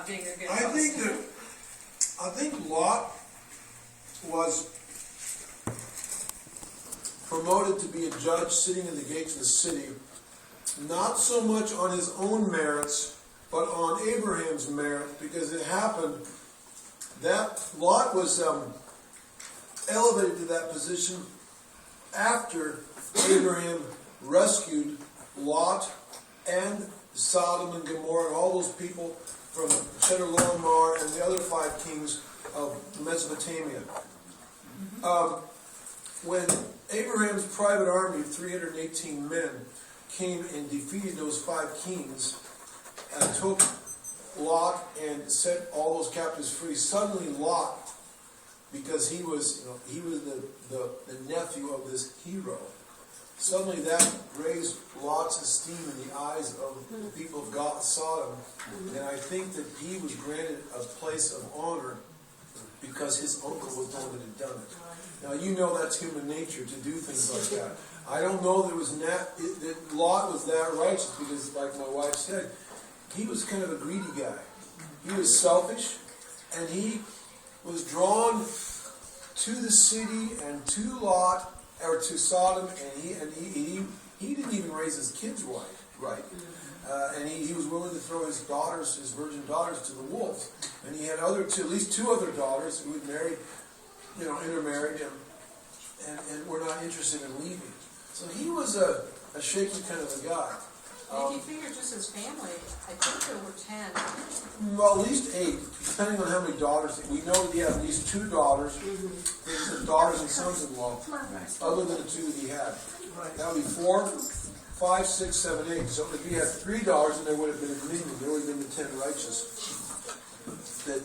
being a good host. I think Lot was promoted to be a judge sitting in the gates of the city, not so much on his own merits, but on Abraham's merit, because it happened that Lot was elevated to that position after Abraham rescued Lot and Sodom and Gomorrah and all those people from Chedorlaomer and the other 5 kings of Mesopotamia. When Abraham's private army of 318 men came and defeated those 5 kings and took Lot and set all those captives free, suddenly Lot, because he was the nephew of this hero, suddenly that raised Lot's esteem in the eyes of the people of God, Sodom, and I think that he was granted a place of honor because his uncle was the one that had done it. Now that's human nature to do things like that. I don't know that Lot was that righteous because, like my wife said, he was kind of a greedy guy. He was selfish, and he was drawn to the city and to Lot, or to Sodom, and he didn't even raise his kids right. And he was willing to throw his daughters, his virgin daughters, to the wolves. And he had at least 2 other daughters who had married, intermarried, and were not interested in leaving. So he was a shaky kind of a guy. If you figure just his family, I think there were 10. Well, at least 8, depending on how many daughters. We know that he had at least 2 daughters, daughters and sons-in-law, other than the 2 that he had. That would be 4, 5, 6, 7, 8. So if he had 3 daughters, then there would have been a dominion. There would have been the 10 righteous that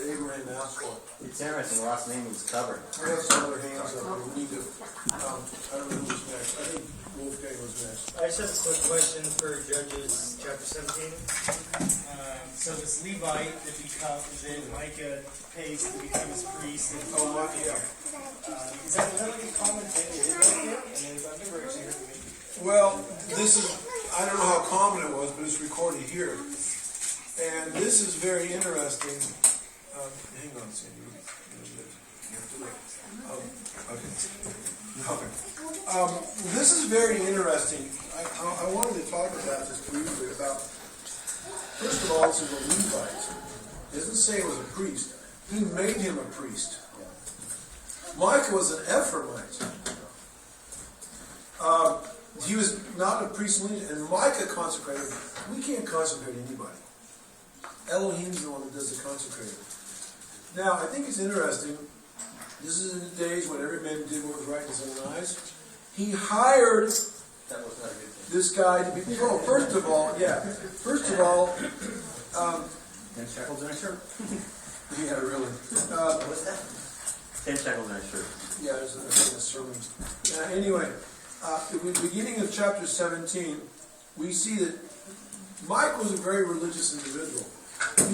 Abraham asked for. It's interesting, Lot's name was covered. We have some other hands up. We need to. I don't know who's next. I think Wolfgang was next. I just have a quick question for Judges chapter 17. So this Levite that Micah pays to become his priest. And is that like a common thing in Israel? I've never actually heard of it. Well, I don't know how common it was, but it's recorded here. And this is very interesting. Hang on, Sandy. Okay. This is very interesting. I wanted to talk about this briefly. First of all, this is a Levite. It doesn't say it was a priest. He made him a priest. Micah was an Ephraimite. He was not a priest, and Micah consecrated. We can't consecrate anybody. Elohim's the one that does the consecrating. Now, I think it's interesting. This is in the days when every man did what was right in his own eyes. He hired That was not a good thing. this guy to be. Oh, first of all, 10 shekels in a shirt. yeah, really. What's that? 10 shekels in a shirt. Yeah, there's a sermon. Anyway, in the beginning of chapter 17, we see that Mike was a very religious individual.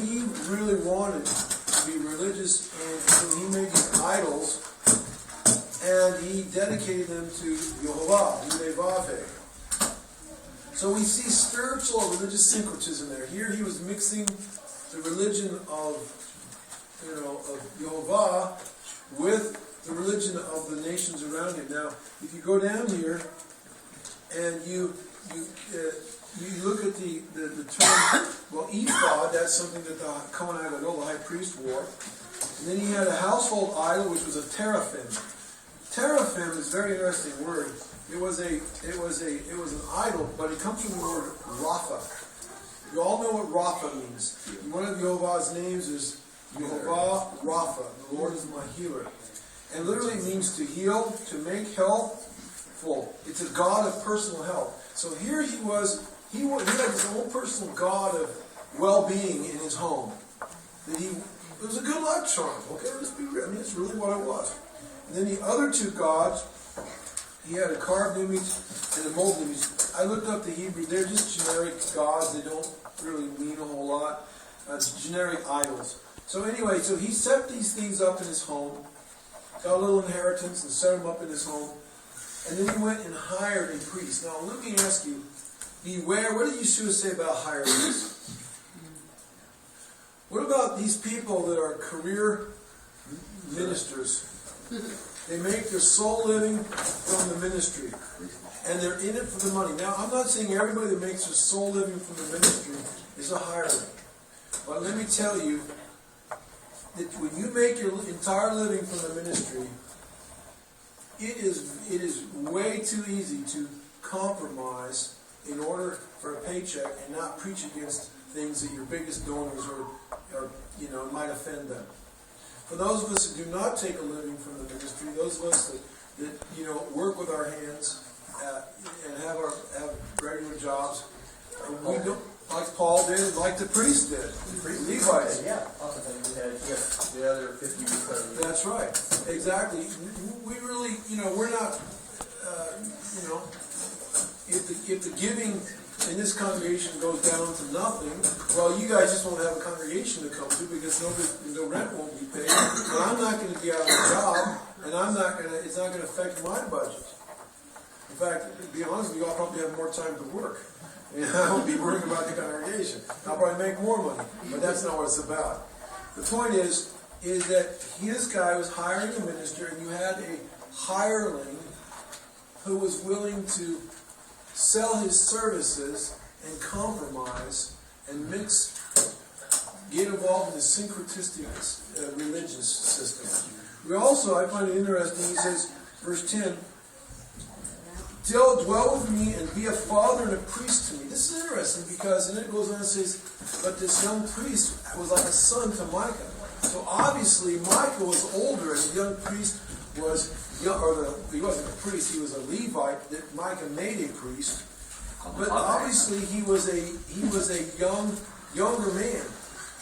He really wanted to be religious, and so he made these idols, and he dedicated them to Yehovah, Yudevave. So we see spiritual or religious syncretism there. Here he was mixing the religion of Yehovah with the religion of the nations around him. Now, if you go down here and you look at the term, well, ephod, that's something that the Kohen Gadol, the high priest, wore. And then he had a household idol, which was a teraphim. Teraphim is a very interesting word. It was an idol, but it comes from the word Rapha. You all know what Rapha means. One of Yehovah's names is Yehovah Rapha. The Lord is my healer. And literally means to heal, to make healthful. It's a God of personal health. So here he had his own personal God of well-being in his home. It was a good luck charm. Okay, let's be real. I mean, it's really what it was. And then the other two gods, he had a carved image and a molded image. I looked up the Hebrew. They're just generic gods. They don't really mean a whole lot. It's generic idols. So anyway, so he set these things up in his home, got a little inheritance and set them up in his home. And then he went and hired a priest. Now let me ask you, beware, what did Yeshua say about hiring priests? What about these people that are career ministers? They make their sole living from the ministry. And they're in it for the money. Now, I'm not saying everybody that makes their sole living from the ministry is a hireling. But let me tell you that when you make your entire living from the ministry, it is way too easy to compromise in order for a paycheck and not preach against things that your biggest donors might offend them. For those of us who do not take a living from the ministry, those of us that work with our hands and have regular jobs, we don't, like Paul did, like the priest did, the Levites. Yeah, oftentimes we had the other 50 years. That's right, exactly. We really, we're not, if the giving in this congregation goes down to nothing, well, you guys just won't have a congregation to come to because no rent won't be paid. But I'm not going to be out of a job, and it's not going to affect my budget. In fact, to be honest with you, I'll probably have more time to work. I won't be worrying about the congregation. I'll probably make more money, but that's not what it's about. The point is that this guy was hiring a minister, and you had a hireling who was willing to sell his services and compromise and get involved in the syncretistic religious system. We also, I find it interesting, he says, verse 10, dwell with me and be a father and a priest to me. This is interesting because, and it goes on and says, but this young priest was like a son to Micah. So obviously Micah was older and the young priest was young, he wasn't a priest, he was a Levite that Micah made a priest. But obviously he was a younger man.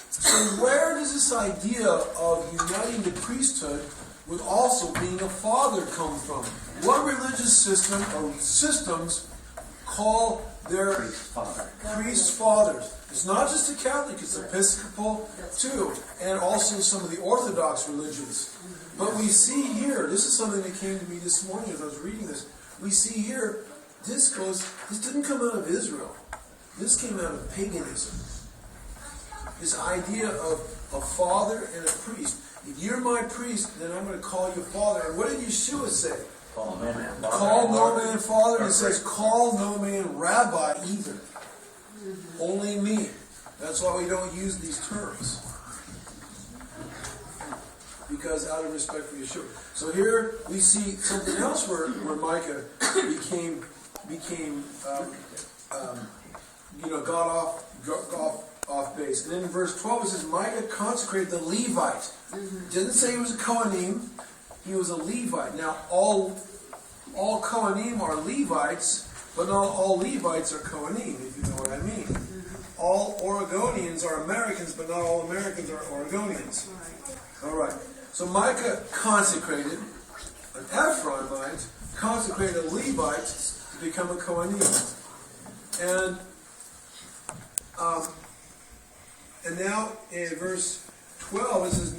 So where does this idea of uniting the priesthood with also being a father come from? What religious system or systems call their priests fathers? It's not just the Catholic, it's Episcopal too, and also some of the Orthodox religions. But we see here, this is something that came to me this morning as I was reading this, we see here, this didn't come out of Israel. This came out of paganism. This idea of a father and a priest. If you're my priest, then I'm going to call you father. And what did Yeshua say? Call no man father. Call no man father. And it says, call no man rabbi either. Only me. That's why we don't use these terms. because out of respect for Yeshua. So here we see something else where Micah became got off base. And then in verse 12 it says Micah consecrated the Levite. It doesn't say he was a Kohanim. He was a Levite. Now all Kohanim are Levites, but not all Levites are Kohanim, if you know what I mean. All Oregonians are Americans, but not all Americans are Oregonians. All right. So Micah consecrated an Ephraimite, consecrated a Levite to become a Kohanim. And now in verse 12 it says,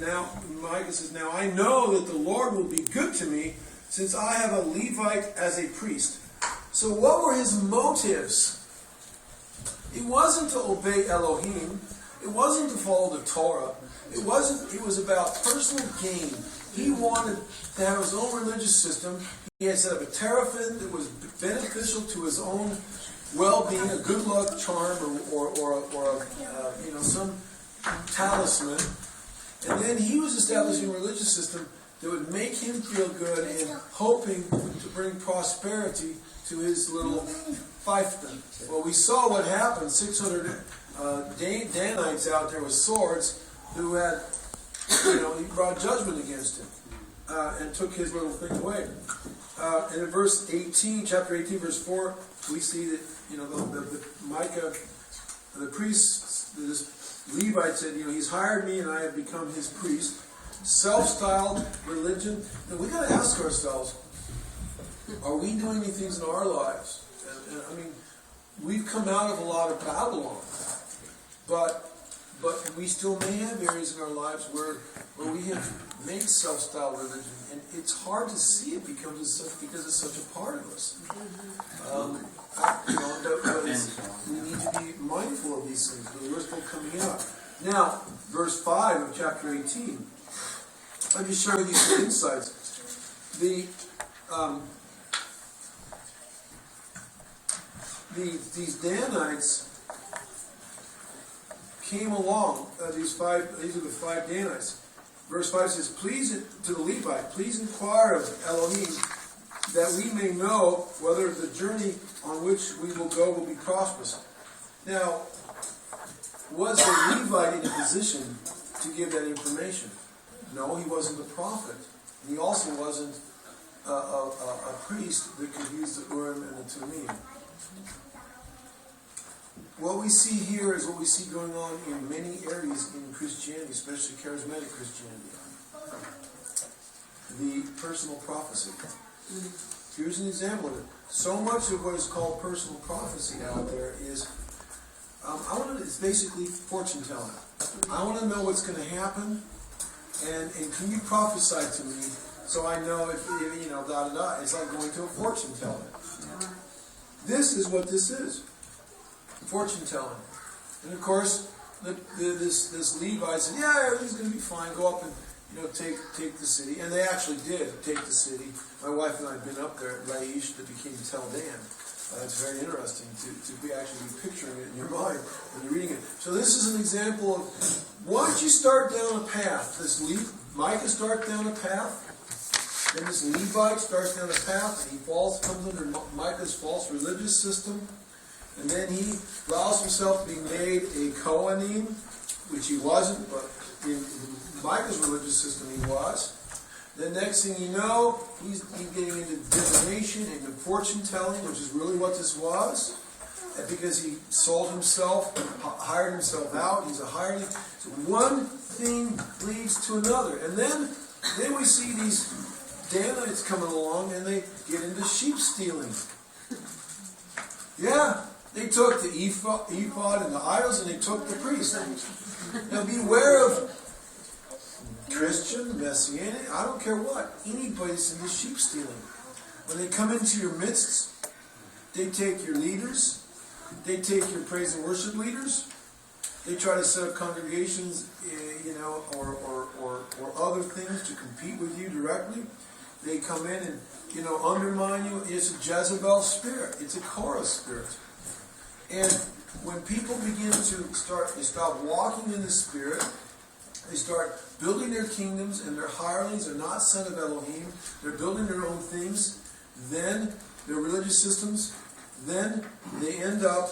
Micah says, now I know that the Lord will be good to me, since I have a Levite as a priest. So what were his motives? It wasn't to obey Elohim. It wasn't to follow the Torah. It was about personal gain. He wanted to have his own religious system. He had set up a teraphim that was beneficial to his own well-being, a good luck charm, or some talisman. And then he was establishing a religious system that would make him feel good and hoping to bring prosperity to his little fiefdom. Well, we saw what happened. 600 Danites out there with swords who had, he brought judgment against him and took his little thing away. And in verse 18, chapter 18, verse 4, we see that, the Micah, the priest, this Levite said, he's hired me and I have become his priest. Self-styled religion. And we got to ask ourselves, are we doing any things in our lives? And we've come out of a lot of Babylon, but we still may have areas in our lives where we have made self-styled religion, and it's hard to see it because it's such a part of us. We need to be mindful of these things. We're still coming out. Now, verse 5 of chapter 18. Let me share with you some insights. These Danites came along. These are the 5 Danites. Verse 5 says, "Please to the Levite, please inquire of Elohim, that we may know whether the journey on which we will go will be prosperous." Now, was the Levite in a position to give that information? No, he wasn't a prophet. He also wasn't a priest that could use the Urim and the Thummim. What we see here is what we see going on in many areas in Christianity, especially charismatic Christianity. The personal prophecy. Here's an example of it. So much of what is called personal prophecy out there is, it's basically fortune telling. I want to know what's going to happen, and can you prophesy to me so I know if It's like going to a fortune teller. This is what this is. Fortune telling. And of course, this Levi said, "Yeah, everything's going to be fine. Go up and take the city." And they actually did take the city. My wife and I have been up there at Laish that became Tel Dan. It's very interesting to be actually picturing it in your mind when you're reading it. So this is an example of, why don't you start down a path? Micah starts down a path. Then this Levite starts down a path, and he comes under Micah's false religious system. And then he allows himself to be made a Kohanim, which he wasn't, but in Micah's religious system he was. The next thing you know, he's getting into divination and fortune telling, which is really what this was. And because he sold himself, hired himself out, he's a hireling. So one thing leads to another. And then we see these Danites coming along and they get into sheep stealing. Yeah. They took the ephod and the idols, and they took the priest. Now beware of Christian, Messianic, I don't care what. Anybody's into sheep stealing. When they come into your midst, they take your leaders. They take your praise and worship leaders. They try to set up congregations, or other things to compete with you directly. They come in and, undermine you. It's a Jezebel spirit. It's a Korah spirit. And when people begin to stop walking in the Spirit, they start building their kingdoms, and they're hirelings, they're not son of Elohim, they're building their own things, then their religious systems, then they end up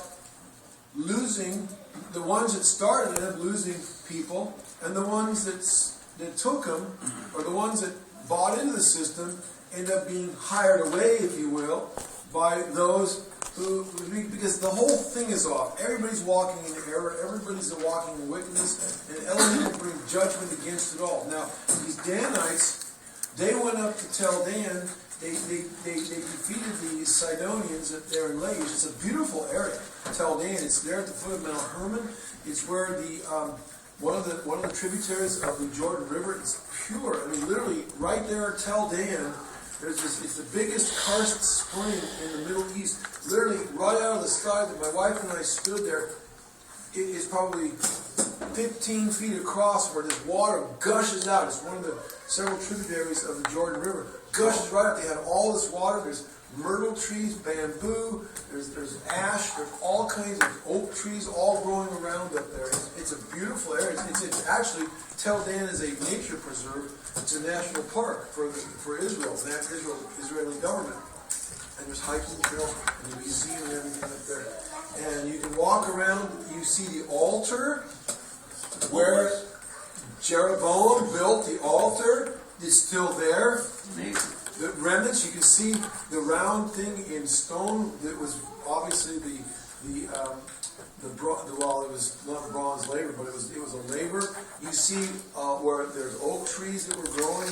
losing, the ones that started end up losing people, and the ones that took them, or the ones that bought into the system, end up being hired away, if you will, by those who, because the whole thing is off. Everybody's walking in error, everybody's walking in wickedness, and Elohim will bring judgment against it all. Now, these Danites, they went up to tell Dan, they defeated the Sidonians there in Laish. It's a beautiful area. Tel Dan, it's there at the foot of Mount Hermon. It's where the one of the tributaries of the Jordan River is pure. I mean, literally, right there at Tel Dan, it's the biggest karst spring in the Middle East. Literally, right out of the sky that my wife and I stood there, it is probably 15 feet across where this water gushes out. It's one of the several tributaries of the Jordan River. Gushes right out. They had all this water. There's myrtle trees, bamboo, there's ash, there's all kinds of oak trees all growing around up there. It's a beautiful area. It's actually, Tel Dan is a nature preserve. It's a national park for Israel, the Israeli government. And there's hiking trails and a museum and everything up there. And you can walk around, you see the altar where Jeroboam built the altar. It's still there. Amazing. The remnants, you can see the round thing in stone that was obviously well, it was not bronze labor, but it was a labor. You see where there's oak trees that were growing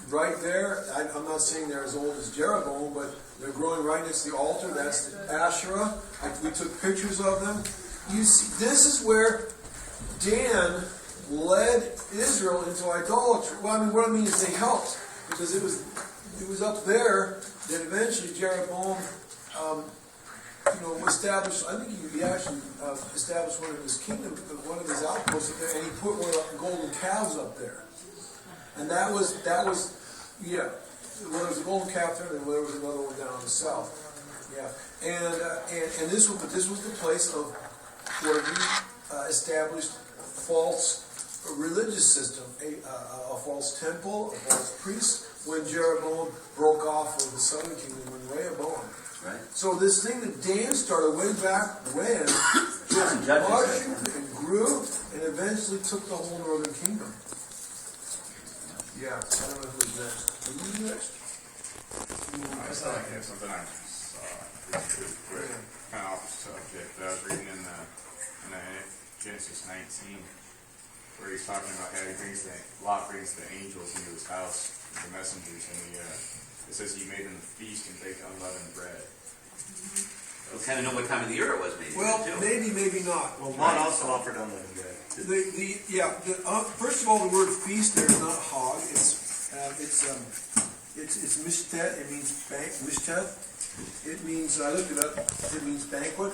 right there. I'm not saying they're as old as Jeroboam, but they're growing right next to the altar. That's the Asherah. We took pictures of them. You see, this is where Dan led Israel into idolatry. Well, I mean, what I mean is they helped, because it was up there that eventually Jeroboam, established. I think he actually established one of his kingdom, one of his outposts up there, and he put one of the golden calves up there. And that was yeah. Well, there was a golden calf there, and there was another one down in the south. Yeah, and this was the place of where he established false religious system, a false temple, a false priest. When Jeroboam broke off of the southern kingdom, when Rehoboam. Right. So this thing that Dan started way back when just marched and grew and eventually took the whole northern kingdom. Yeah, I don't know who's next. Are you next? I thought I had something I saw. Quick, kind of off subject. I was reading in Genesis 19, where he's talking about how Lot brings the angels into his house, the messengers, and it says he made them a feast and baked unleavened bread. We kind of know what time of the year it was, maybe. Well, too. maybe not. Well, Lot also offered unleavened bread. First of all, the word feast there is not hog. It's mishtet. It means mishtet. It means, I looked it up. It means banquet.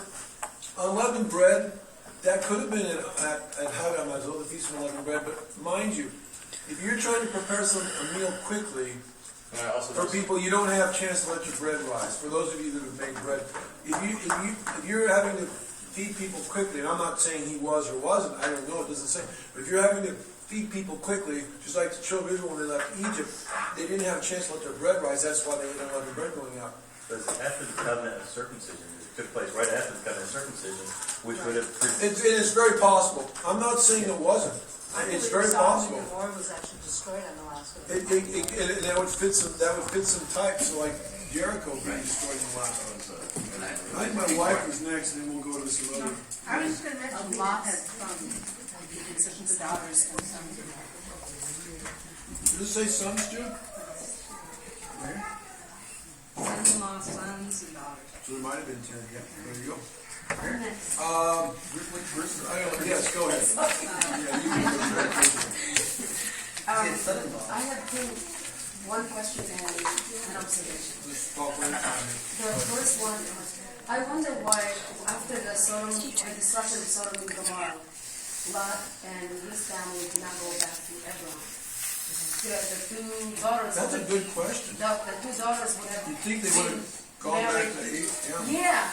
Unleavened bread. That could have been at Hag HaMazon, the feast of unleavened bread. But mind you, if you're trying to prepare a meal quickly. For people, you don't have a chance to let your bread rise. For those of you that have made bread, if you're having to feed people quickly, and I'm not saying he was or wasn't, I don't know, it doesn't say. But if you're having to feed people quickly, just like the children of Israel when they left Egypt, they didn't have a chance to let their bread rise. That's why they didn't let the bread going out. But after the covenant of circumcision, it took place right after the covenant of circumcision, which would have. It's very possible. I'm not saying it wasn't. It's very possible. Gomorrah was actually destroyed on the last one. And that would fit some types, so like Jericho being destroyed in the last one. I think my wife is next, and then we'll go to some other. I was going to mention Lot had the daughters and sons. Did it say sons, Jim? Son-in-law, sons, and daughters. So there might have been 10. Yeah, there you go. Next. Which verse? Yes, go ahead. Yeah, you can I have one question and an observation. The first one, I wonder why after the destruction of Sodom and Gomorrah, Lot and his family did not go back to Hebron. The two daughters. That's a good question. The two daughters would have. You think they would have gone back to 8? Yeah.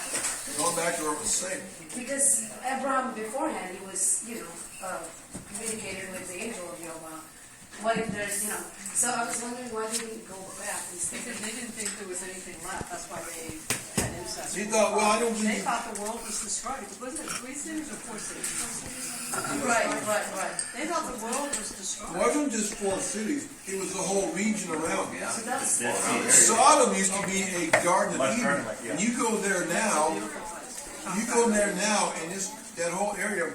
Going back to where it was safe. Because Abraham beforehand, he was, communicating with the angel of Jehovah. What if there's, so I was wondering why they didn't go back instead. Because they didn't think there was anything left, that's why they had incest. He thought, well, I don't They think. thought the world was destroyed. Wasn't it 3 cities or 4 cities? 4 cities? Right. They thought the world was destroyed. It wasn't just 4 cities, it was the whole region around. So that's Sodom used to be a garden of Much Eden. garden, yeah. And you go there now, and that whole area,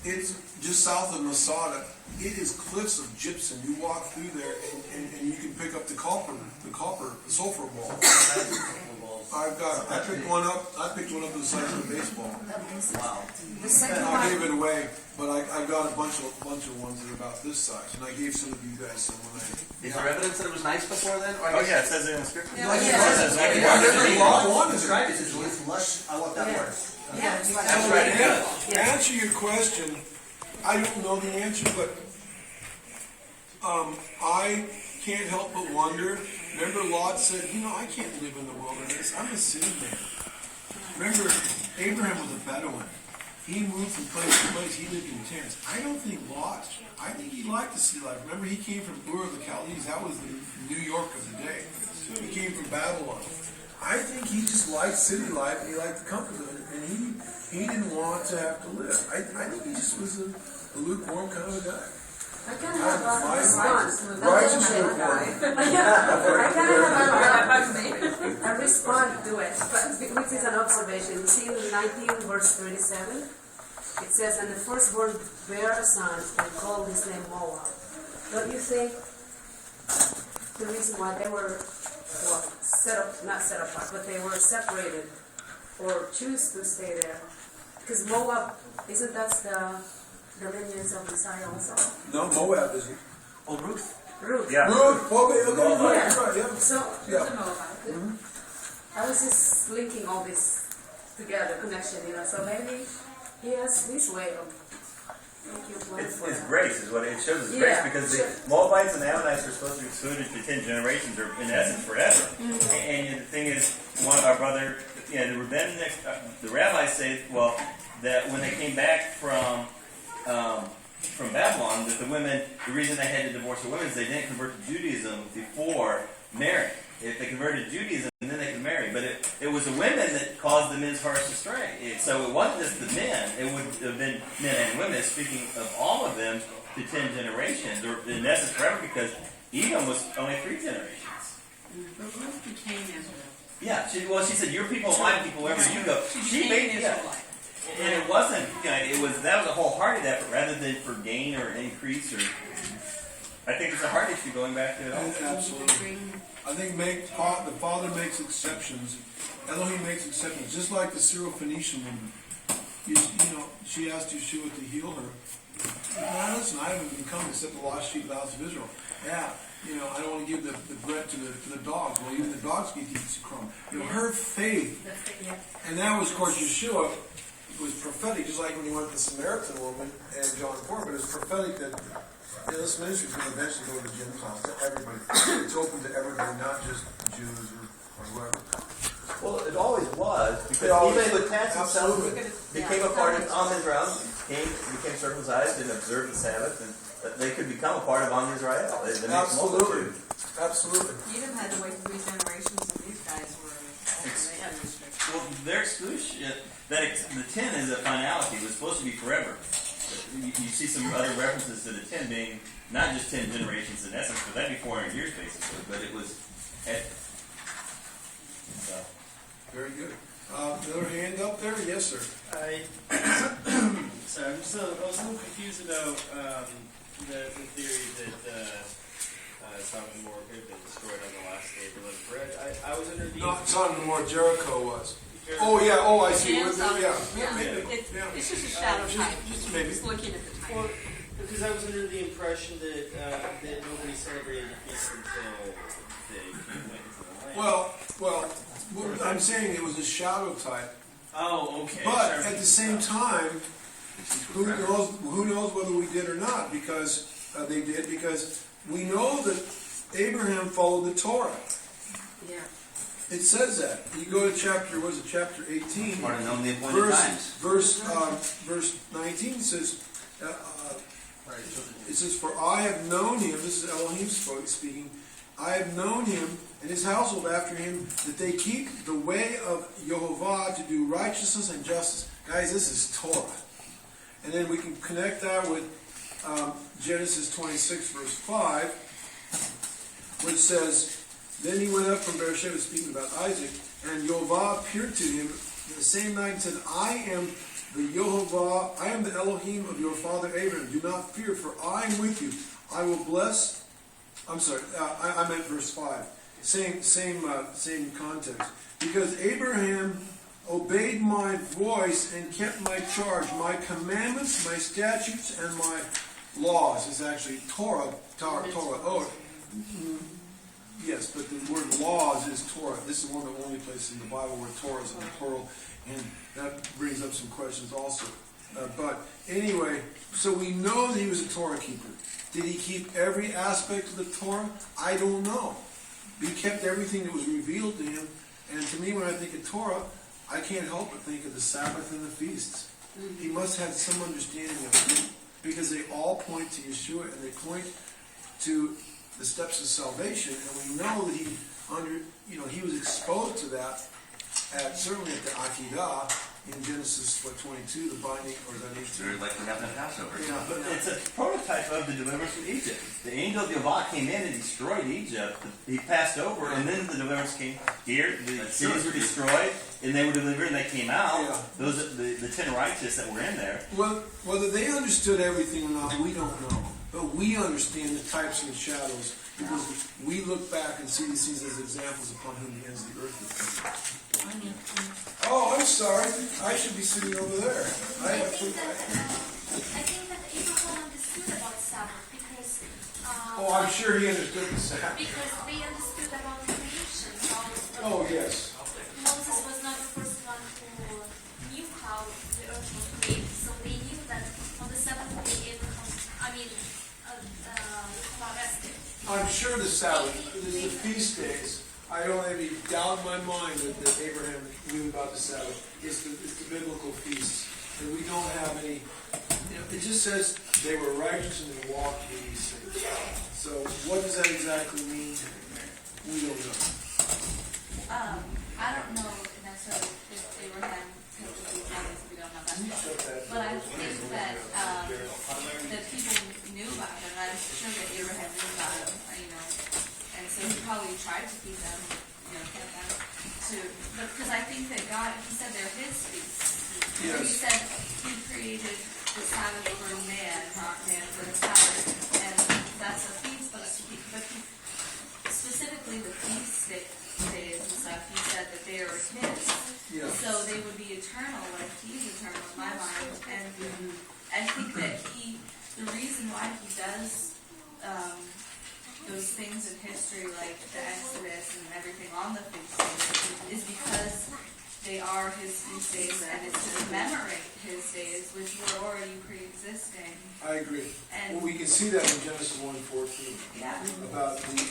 it's just south of Masada. It is cliffs of gypsum. You walk through there and you can pick up the sulfur ball. I picked one up the size of a baseball. Wow. the second I one. gave it away, but I got a bunch of ones that are about this size, and I gave some of you guys some when Is there evidence that it was nice before then? Or I Oh guess- yeah, it says it in the scripture. Yeah, Like yeah. it was. Lot one is Describe it, it's lush, I want that Yeah. word. Yeah, it's like- That's right, it does. To answer your question, I don't know the answer, but I can't help but wonder. Remember, Lot said, I can't live in the wilderness. I'm a city man. Remember, Abraham was a Bedouin. He moved from place to place. He lived in tents. I don't think Lot, I think he liked the city life. Remember, he came from Ur of the Chaldees. That was the New York of the day. He came from Babylon. I think he just liked city life, and he liked the comfort of it, and he didn't want to have to live. I think he just was a lukewarm kind of a guy. I kind of have a response. Righteous lukewarm. I kind of have a response to it, but which is an observation. You see in 19 verse 37, it says, "And the firstborn bare a son and called his name Moab." Don't you think the reason why they were not set apart, but they were separated or choose to stay there? Because Moab, isn't that the lineage of Messiah also? No, Moab isn't. Oh, Ruth. Ruth. Yeah. Ruth, okay, Yeah. right, yeah. So Yeah. I was just linking all this together, connection, so maybe he has this way of making a plan for It's that. grace is what it shows. It's Yeah, grace because sure. the Moabites and the Ammonites are supposed to be excluded for 10 generations, or in essence forever. And the thing is, one of our brother, the rabbis say, that when they came back from Babylon, that the women, the reason they had to divorce the women is they didn't convert to Judaism before marrying. If they converted to Judaism, then they could marry. But it was the women that caused the men's hearts to stray. So it wasn't just the men. It would have been men and women, speaking of all of them, to 10 generations, or in essence forever, because Edom was only 3 generations. But Ruth became Israel. Yeah, she said, "Your people, my people, wherever you go." She became made Israelite. and it wasn't. That was a wholehearted effort rather than for gain or increase. Or I think it's a heart issue going back to it all. Absolutely. I think the Father makes exceptions. Elohim makes exceptions, just like the Syrophoenician woman. She asked Yeshua to heal her. Now, listen, I haven't been coming except the lost sheep of the house of Israel. Yeah, I don't want to give the bread to the dogs. Well, even the dogs get to eat some crumb. Her faith, and that was, of course, Yeshua was prophetic, just like when he went to the Samaritan woman and John 4, but it was prophetic that this ministry is going to eventually go to the Gentiles, to everybody. It's open to everybody, not just Jews or whoever. Well, it always was, because It always- even with Tats himself absolutely. became a part of on Israel, became circumcised and observed the Sabbath, and they could become a part of on Israel. The mixed multitude. Absolutely. Edom had to wait 3 generations, and these guys they had restrictions. Well, their exclusion, the 10 is a finality. It was supposed to be forever. You see some other references to the 10 being not just 10 generations in essence, but that'd be 400 years basically. But it was. Very good. Another hand up there? Yes, sir. Sorry, I was a little confused about the theory that Sodom and Gomorrah could have been destroyed on the last day of the leavened bread. I was under the Not Sodom and Gomorrah, Jericho was. Jericho. Oh, yeah. Oh, I see. Yeah, Yeah, maybe. Yeah. It's just a shadow type. Just maybe. Just looking at the time. Well, because I was under the impression that nobody celebrated the feast until they went into the land. Well, I'm saying it was a shadow type. Oh, okay. But Sure. at the same time, who knows whether we did or not? Because they did. Because we know that Abraham followed the Torah. Yeah. It says that. You go to chapter 18. Or to know the appointed times. Verse 19 says, it says, for I have known him, this is Elohim speaking, I have known him and his household after him, that they keep the way of Yehovah to do righteousness and justice. Guys, this is Torah. And then we can connect that with Genesis 26, verse 5, which says, then he went up from Beersheba, speaking about Isaac, and Yehovah appeared to him the same night and said, I am the Yehovah, I am the Elohim of your father Abraham. Do not fear, for I am with you. I will bless. I'm sorry, I meant verse 5. Same context. Because Abraham obeyed my voice and kept my charge, my commandments, my statutes, and my laws. It's actually Torah. Oh, yes, but the word laws is Torah. This is one of the only places in the Bible where Torah is in the plural, and that brings up some questions also. But anyway, so we know that he was a Torah keeper. Did he keep every aspect of the Torah? I don't know. He kept everything that was revealed to him. And to me, when I think of Torah, I can't help but think of the Sabbath and the feasts. He must have some understanding of it, because they all point to Yeshua and they point to the steps of salvation. And we know that he was exposed to that certainly at the Akedah in Genesis 22, the binding, or is that 18? Very likely happened at Passover. Yeah, But it's a prototype of the deliverance from Egypt. The angel of Yehovah came in and destroyed Egypt. He passed over, and then the deliverance came here. The cities were destroyed, and they were delivered, and they came out. Yeah. Those are the 10 righteous that were in there. Well, whether they understood everything or not, we don't know. But we understand the types and the shadows, because we look back and see these things as examples upon whom the ends of the earth will come. Oh, I'm sorry. I should be sitting over there. I think that Abraham understood about Sabbath because. Oh, I'm sure he understood the Sabbath. Because they understood about creation. Oh, yes. Moses was not the first one who knew how the earth was created, so they knew that on the seventh day rested. I'm sure the Sabbath, the feast days. I don't have any doubt in my mind that Abraham knew about the Sabbath. It's the biblical feasts. And we don't have any, it just says they were righteous and they walked in these things. So what does that exactly mean? We don't know. I don't know necessarily if Abraham kept the feast days, we don't know that. But I think that people knew about it, and I'm sure that Abraham knew about it, and so he probably tried to keep them, kept them but because I think that God, he said they're his feasts. Yes. So he said he created the Sabbath for man, not man for the Sabbath, and that's a feast, but specifically the feast days and stuff, he said that they are his. Yeah. So they would be eternal, like he's eternal in my mind, and I think that the reason why he does those things in history, like the Exodus and everything on the feast days, is because they are his feast days, and it's to commemorate his days, which were already pre-existing. I agree. And well, we can see that in Genesis 1:14. Yeah. About is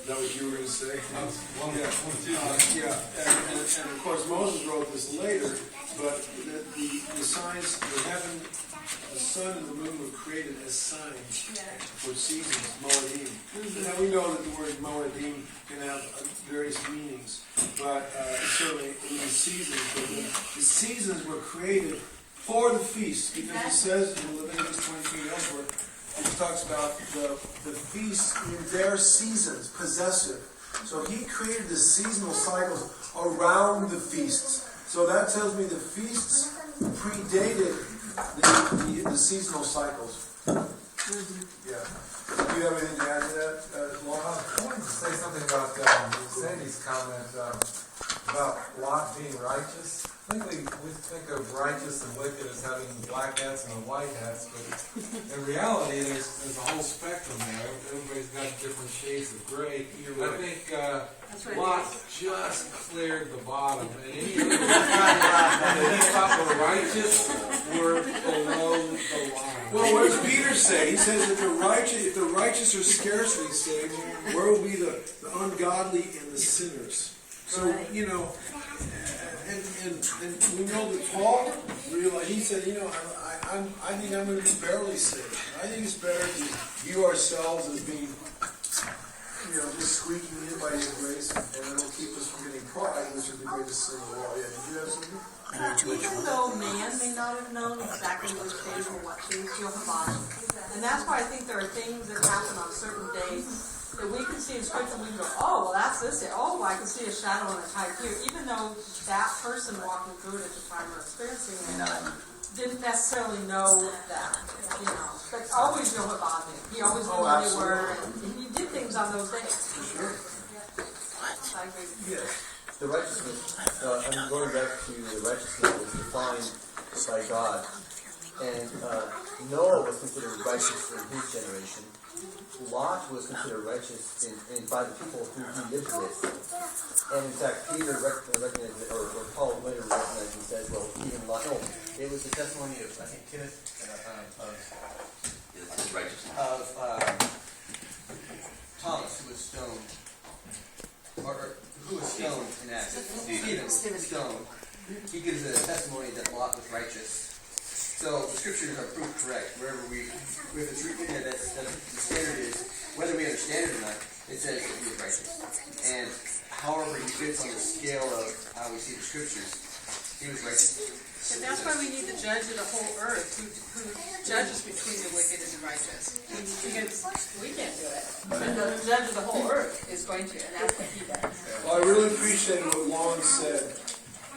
that what you were going to say? Yeah. And of course Moses wrote this later, but the signs, the heaven, the sun and the moon were created as signs for seasons, Moedim. Now we know that the word Moedim can have various meanings, but certainly it means seasons. But the seasons were created for the feast, because it says in Leviticus 23 elsewhere, it talks about the feasts in their seasons, possessive. So he created the seasonal cycles around the feasts. So that tells me the feasts predated the seasonal cycles. Yeah. Do you have anything to add to that, Laura? I wanted to say something about Sandy's comment about Lot being righteous. I think we think of righteous and wicked as having black hats and white hats, but in reality, there's a whole spectrum there. Everybody's got different shades of gray. I think Lot just cleared the bottom, and any of those that he thought were righteous were below the line. Well, what does Peter say? He says if the righteous are scarcely saved, where will be the ungodly and the sinners? So, you know, and we know that Paul realized, he said, you know, I think I'm going to be barely saved. I think it's better to view ourselves as being, you know, just squeaking in by His grace, and it'll keep us from getting pride, which is the greatest sin of all. Yeah, did you have something? Even though man may not have known exactly which days or what days Jehovah, and that's why I think there are things that happen on certain days that we can see in Scripture and we can go, oh, well, that's this day. Oh, I can see a shadow and a type here. Even though that person walking through it at the time or experiencing it didn't necessarily know that, you know. But always Jehovah knew. He always knew where they were, and he did things on those days. Sure. I agree with you. Yes. The righteousness, I'm going back to the righteousness was defined by God. And Noah was considered righteous in his generation. Lot was considered righteous by the people who he lived with. And in fact, Peter recognized, or Paul later recognized and says, well, even Lot, no, it was the testimony of, I think, Kenneth, of Thomas, who was stoned. Or who was stoned in Acts? Stephen stoned. He gives a testimony that Lot was righteous. So the scriptures are proof correct. Wherever if it's written there that the standard is, whether we understand it or not, it says that he was righteous. And however he fits on the scale of how we see the scriptures, he was righteous. And that's why we need the judge of the whole earth who judges between the wicked and the righteous. Because we can't do it. But the judge of the whole earth is going to, and that's what he does. Well, I really appreciate what Lon said.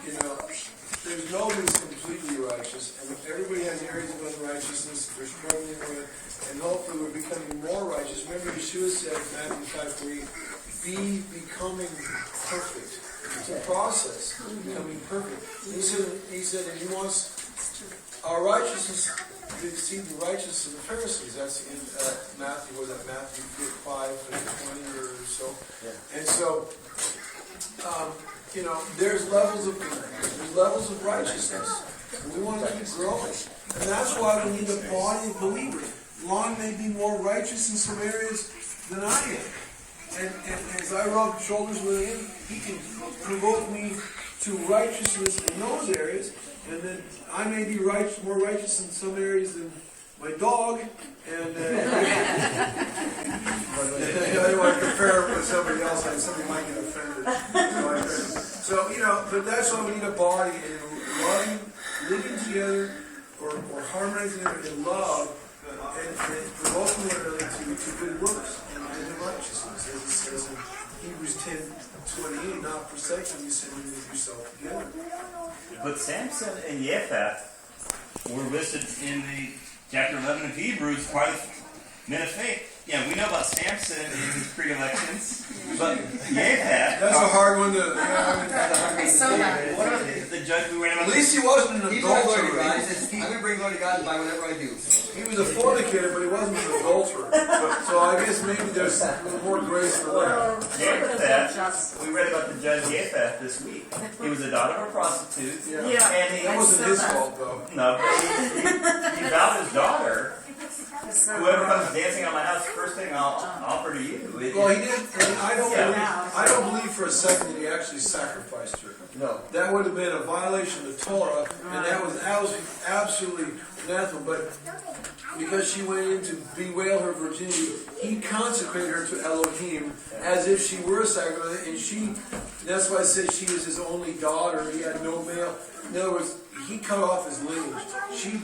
You know, there's nobody who's completely righteous, and everybody has areas of unrighteousness they're struggling with, and hopefully we're becoming more righteous. Remember, Yeshua said in Matthew 5:3, be becoming perfect. It's a process, becoming perfect. He said, and he wants our righteousness to exceed the righteousness of the Pharisees. That's in Matthew, was that Matthew 5:20 or so? Yeah. And so, you know, there's levels of righteousness. And we want to keep growing. And that's why we need a body of believers. Lon may be more righteous in some areas than I am. And as I rub shoulders with him, he can provoke me to righteousness in those areas. And then I may be more righteous in some areas than my dog. And I don't want to compare it with somebody else. Somebody might get offended. So, you know, but that's why we need a body and loving, living together, or harmonizing in love, and provoking one another to good works and righteousness. As it says in Hebrews 10:28, not forsaking you, sinning with yourself together. But Samson and Jephthah were listed in the chapter 11 of Hebrews, quite men of faith. Yeah, we know about Samson and his pre-elections, but Jephthah. That's a hard one to. What about the judge we went about? At least he wasn't an adulterer. I'm going to bring glory to God by whatever I do. He was a fornicator, but he wasn't an adulterer. So I guess maybe there's a little more grace for that. Jephthah, we read about the judge Jephthah this week. He was a daughter of a prostitute. Yeah. And That wasn't his fault, though. No, but he vowed his daughter. Whoever comes dancing on my house, first thing I'll offer to you. Well, he did. And I don't believe for a second that he actually sacrificed her. No. That would have been a violation of the Torah, and that was absolutely anathema. But because she went in to bewail her virginity, he consecrated her to Elohim as if she were a sacrifice, and that's why I said she was his only daughter. He had no male. In other words, he cut off his lineage. She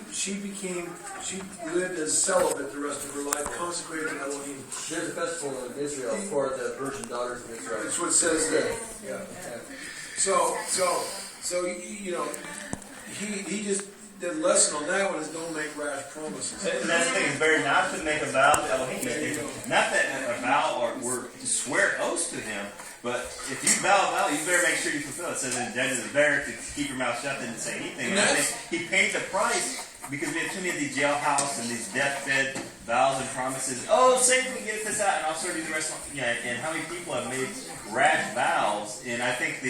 lived as celibate the rest of her life, consecrated to Elohim. There's a festival in Israel for the virgin daughters of Israel. That's what it says there. Yeah. So you know, he just the lesson on that one is don't make rash promises. And that's the thing, it's better not to make a vow to Elohim. Not that a vow or to swear oaths to him, but if you vow a vow, you better make sure you fulfill it. It says in Judges, it's better to keep your mouth shut than to say anything. And I think he paid the price because we have too many of these jailhouse and these deathbed vows and promises. Oh, save me, get this out, and I'll serve you the rest of my life. And how many people have made rash vows? And I think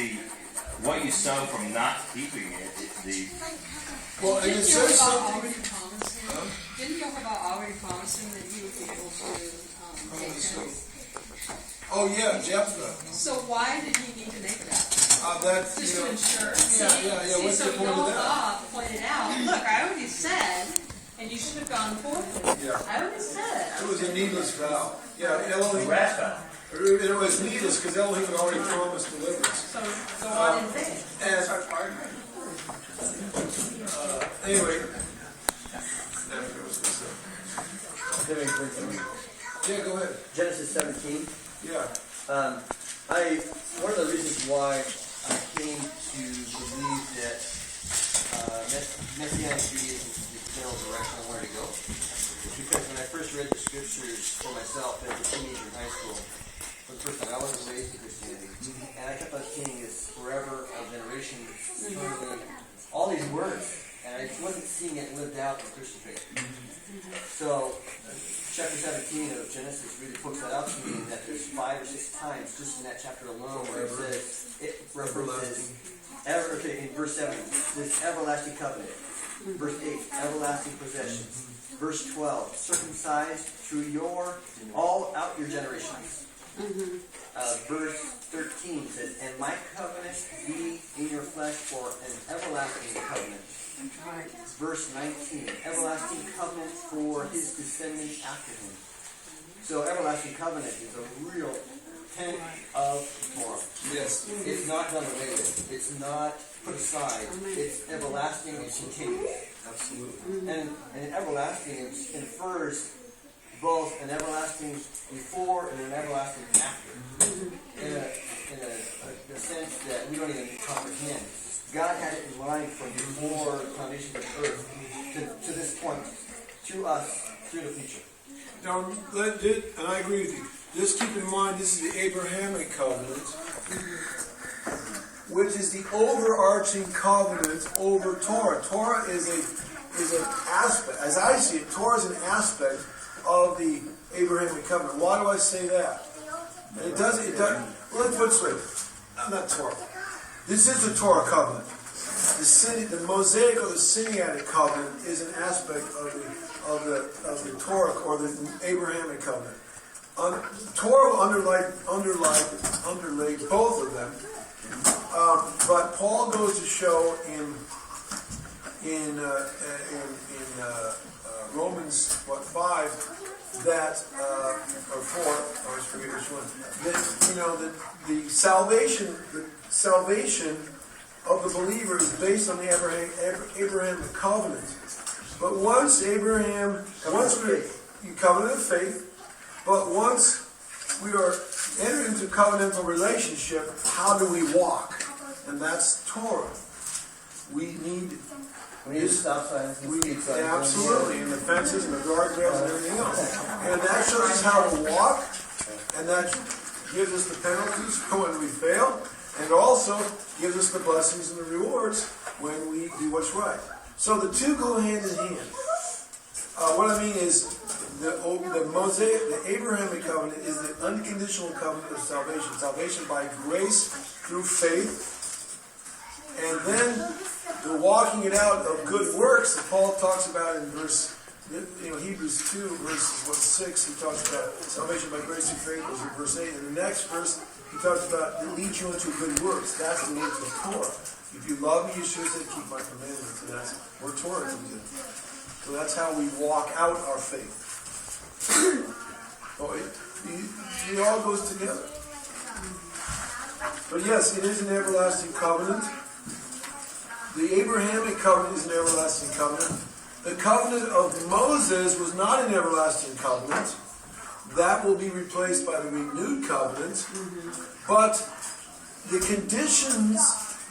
what you sow from not keeping it, well, and it says something. Didn't Jehovah already promise him that he would be able to take him? Oh yeah, Jephthah. So why did he need to make that? That, Just you to know, ensure. yeah, what's So the point of that? Bob pointed out, look, I already said, and you should have gone forward. Yeah. I already said. It was a needless vow. Yeah, Elohim. Rash vow. It was needless because Elohim had already promised deliverance. So go on in faith. And anyway, yeah, go ahead. Genesis 17. Yeah. One of the reasons why I came to believe that Messianic Judaism is the general direction I wanted to go is because when I first read the scriptures for myself as a teenager in high school, for the first time, I wasn't raised in Christianity, and I kept on seeing this forever, a generation, eternally, all these words, and I wasn't seeing it lived out in Christian faith. So, chapter 17 of Genesis really puts that out to me, that there's 5 or 6 times just in that chapter alone where it references, in verse 7, this everlasting covenant. Verse 8, everlasting possessions. Verse 12, circumcised through all out your generations. Verse 13 says, and my covenant be in your flesh for an everlasting covenant. Verse 19, everlasting covenant for his descendants after him. So everlasting covenant is a real tenet of Torah. Yes. It's not done away with. It's not put aside. It's everlasting and continuous. Absolutely. And everlasting infers both an everlasting before and an everlasting after. In a sense that we don't even comprehend. God had it in mind from before the foundation of the earth to this point, to us, through the future. Now, and I agree with you. Just keep in mind, this is the Abrahamic covenant, which is the overarching covenant over Torah. Torah is an aspect, as I see it, Torah is an aspect of the Abrahamic covenant. Why do I say that? And it doesn't, well, let's put it this way. Not Torah. This is the Torah covenant. The Mosaic or the Sinaitic covenant is an aspect of the Torah or the Abrahamic covenant. Torah underlay both of them, but Paul goes to show in Romans 5 that or 4, I always forget which one. That the salvation of the believer is based on the Abrahamic covenant. But once we covenant of faith, but once we are entered into covenantal relationship, how do we walk? And that's Torah. We need stop signs, absolutely, and the fences and the guardrails and everything else. And that shows us how to walk, and that gives us the penalties when we fail, and also gives us the blessings and the rewards when we do what's right. So the two go hand in hand. What I mean is, the Mosaic, the Abrahamic covenant is the unconditional covenant of salvation. Salvation by grace through faith. And then the walking it out of good works that Paul talks about in Hebrews 2, verses 6, he talks about salvation by grace through faith, was in verse 8. And the next verse, he talks about it leads you into good works. That's the works of Torah. If you love me, you should keep my commandments. And that's where Torah comes in. So that's how we walk out our faith. It all goes together. But yes, it is an everlasting covenant. The Abrahamic covenant is an everlasting covenant. The covenant of Moses was not an everlasting covenant. That will be replaced by the renewed covenant. But the conditions,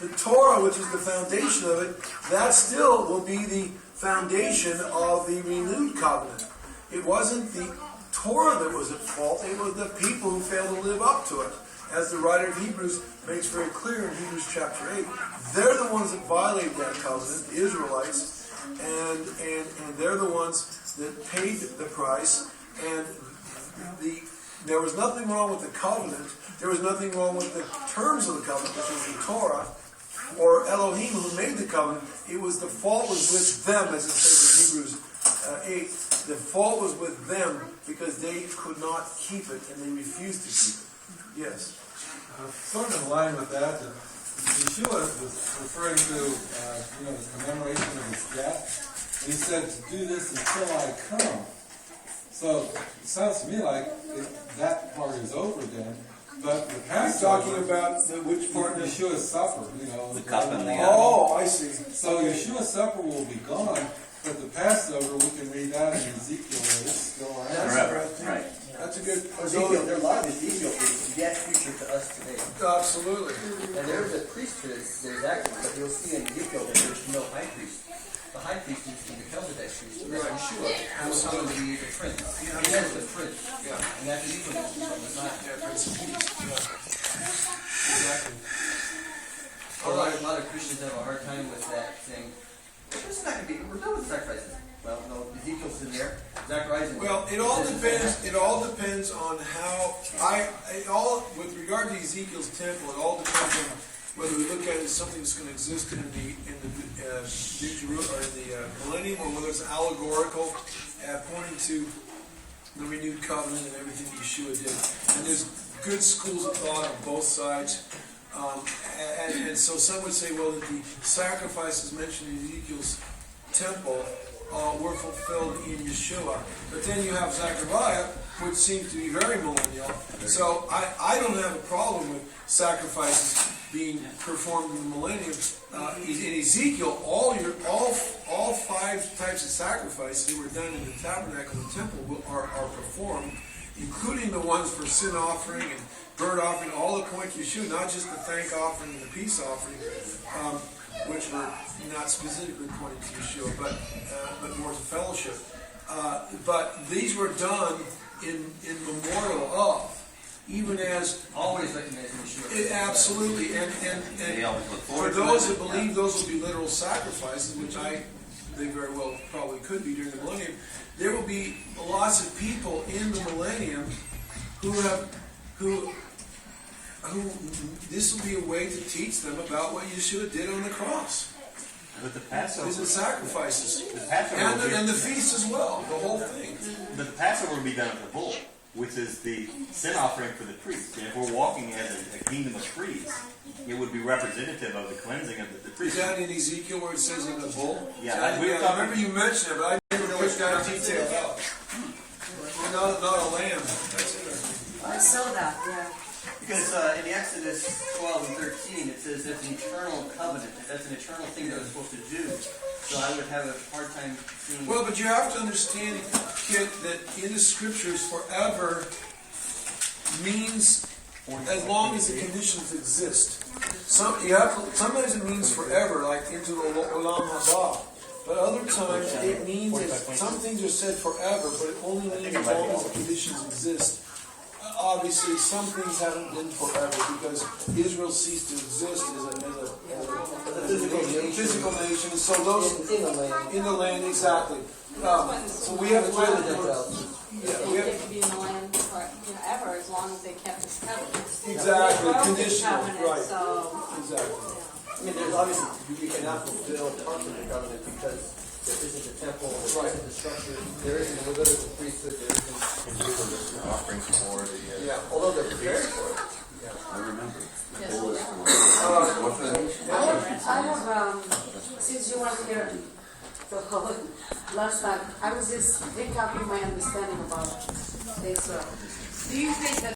the Torah, which is the foundation of it, that still will be the foundation of the renewed covenant. It wasn't the Torah that was at fault, it was the people who failed to live up to it. As the writer of Hebrews makes very clear in Hebrews chapter 8, they're the ones that violated that covenant, the Israelites, and they're the ones that paid the price. And there was nothing wrong with the covenant. There was nothing wrong with the terms of the covenant, which was the Torah, or Elohim who made the covenant. It was the fault was with them, as it says in Hebrews 8. The fault was with them because they could not keep it and they refused to keep it. Yes. Sort of in line with that, Yeshua was referring to, the commemoration of his death. And he said, to do this until I come. So it sounds to me like that part is over then. But the You're Passover, talking about which part? Yeshua's supper, The cup and the Oh, I see. So Yeshua's supper will be gone, but the Passover, we can read that in Ezekiel where it's still around. Forever, right. That's a good. Ezekiel, there are a lot of Ezekiel is yet future to us today. Absolutely. And there's a priesthood, there's active, but you'll see in Ezekiel that there's no high priest. The high priest is the Melchizedek priest. Right. Yeshua was going to be the prince. He is the prince. Yeah. And that's Ezekiel from the time. Yeah, Prince of Peace. Yeah. Exactly. A lot of Christians have a hard time with that, saying, this is not going to be, we're done with sacrifices. Well, no, Ezekiel's in there. Zechariah's in there. Well, it all depends. It all depends on how with regard to Ezekiel's temple. It all depends on whether we look at it as something that's going to exist in the New Jerusalem or in the millennium, or whether it's allegorical, pointing to the renewed covenant and everything Yeshua did. And there's good schools of thought on both sides. And so some would say, well, that the sacrifices mentioned in Ezekiel's temple were fulfilled in Yeshua. But then you have Zechariah, which seems to be very millennial. So I don't have a problem with sacrifices being performed in the millennium. In Ezekiel, all five types of sacrifices that were done in the tabernacle and temple are performed, including the ones for sin offering and burnt offering, all that point to Yeshua, not just the thank offering and the peace offering, which were not specifically pointing to Yeshua, but more to fellowship. But these were done in memorial of, even as always recognizing Yeshua. Absolutely, and They always look for forward to those it. that believe those will be literal sacrifices, which they very well probably could be during the millennium, there will be lots of people in the millennium who this will be a way to teach them about what Yeshua did on the cross. But the Passover, These are sacrifices. the Passover will be, And the feast as well, the whole thing. but the Passover will be done at the bull, which is the sin offering for the priest. And if we're walking as a kingdom of priests, it would be representative of the cleansing of the Is priest. that in Ezekiel where it says in the bull? Yeah, I remember you mentioned it, but I never know which kind of detail out. Not a lamb. That's interesting. I saw that, yeah. Because in Exodus 12 and 13, it says that's an eternal covenant. That's an eternal thing that we're supposed to do. So I would have a hard time seeing... Well, but you have to understand, Kit, that in the scriptures, forever means as long as the conditions exist. Sometimes it means forever, like into the Olam Haba. But other times it means that some things are said forever, but it only means as long as the conditions exist. Obviously, some things haven't been forever because Israel ceased to exist as a physical nation. So those in the land, exactly. So we have to. They could be in the land forever as long as they kept this covenant. Exactly, They broke this conditional, covenant, right? So Exactly. I mean, there's obviously, you cannot fulfill parts of the covenant because there isn't a temple, there isn't the structure, there isn't a Levitical priesthood, there isn't... offerings for the. Although they're prepared for it. I remember. yes, I have, since you weren't here last time, I was just recapping my understanding about Israel. Do you think that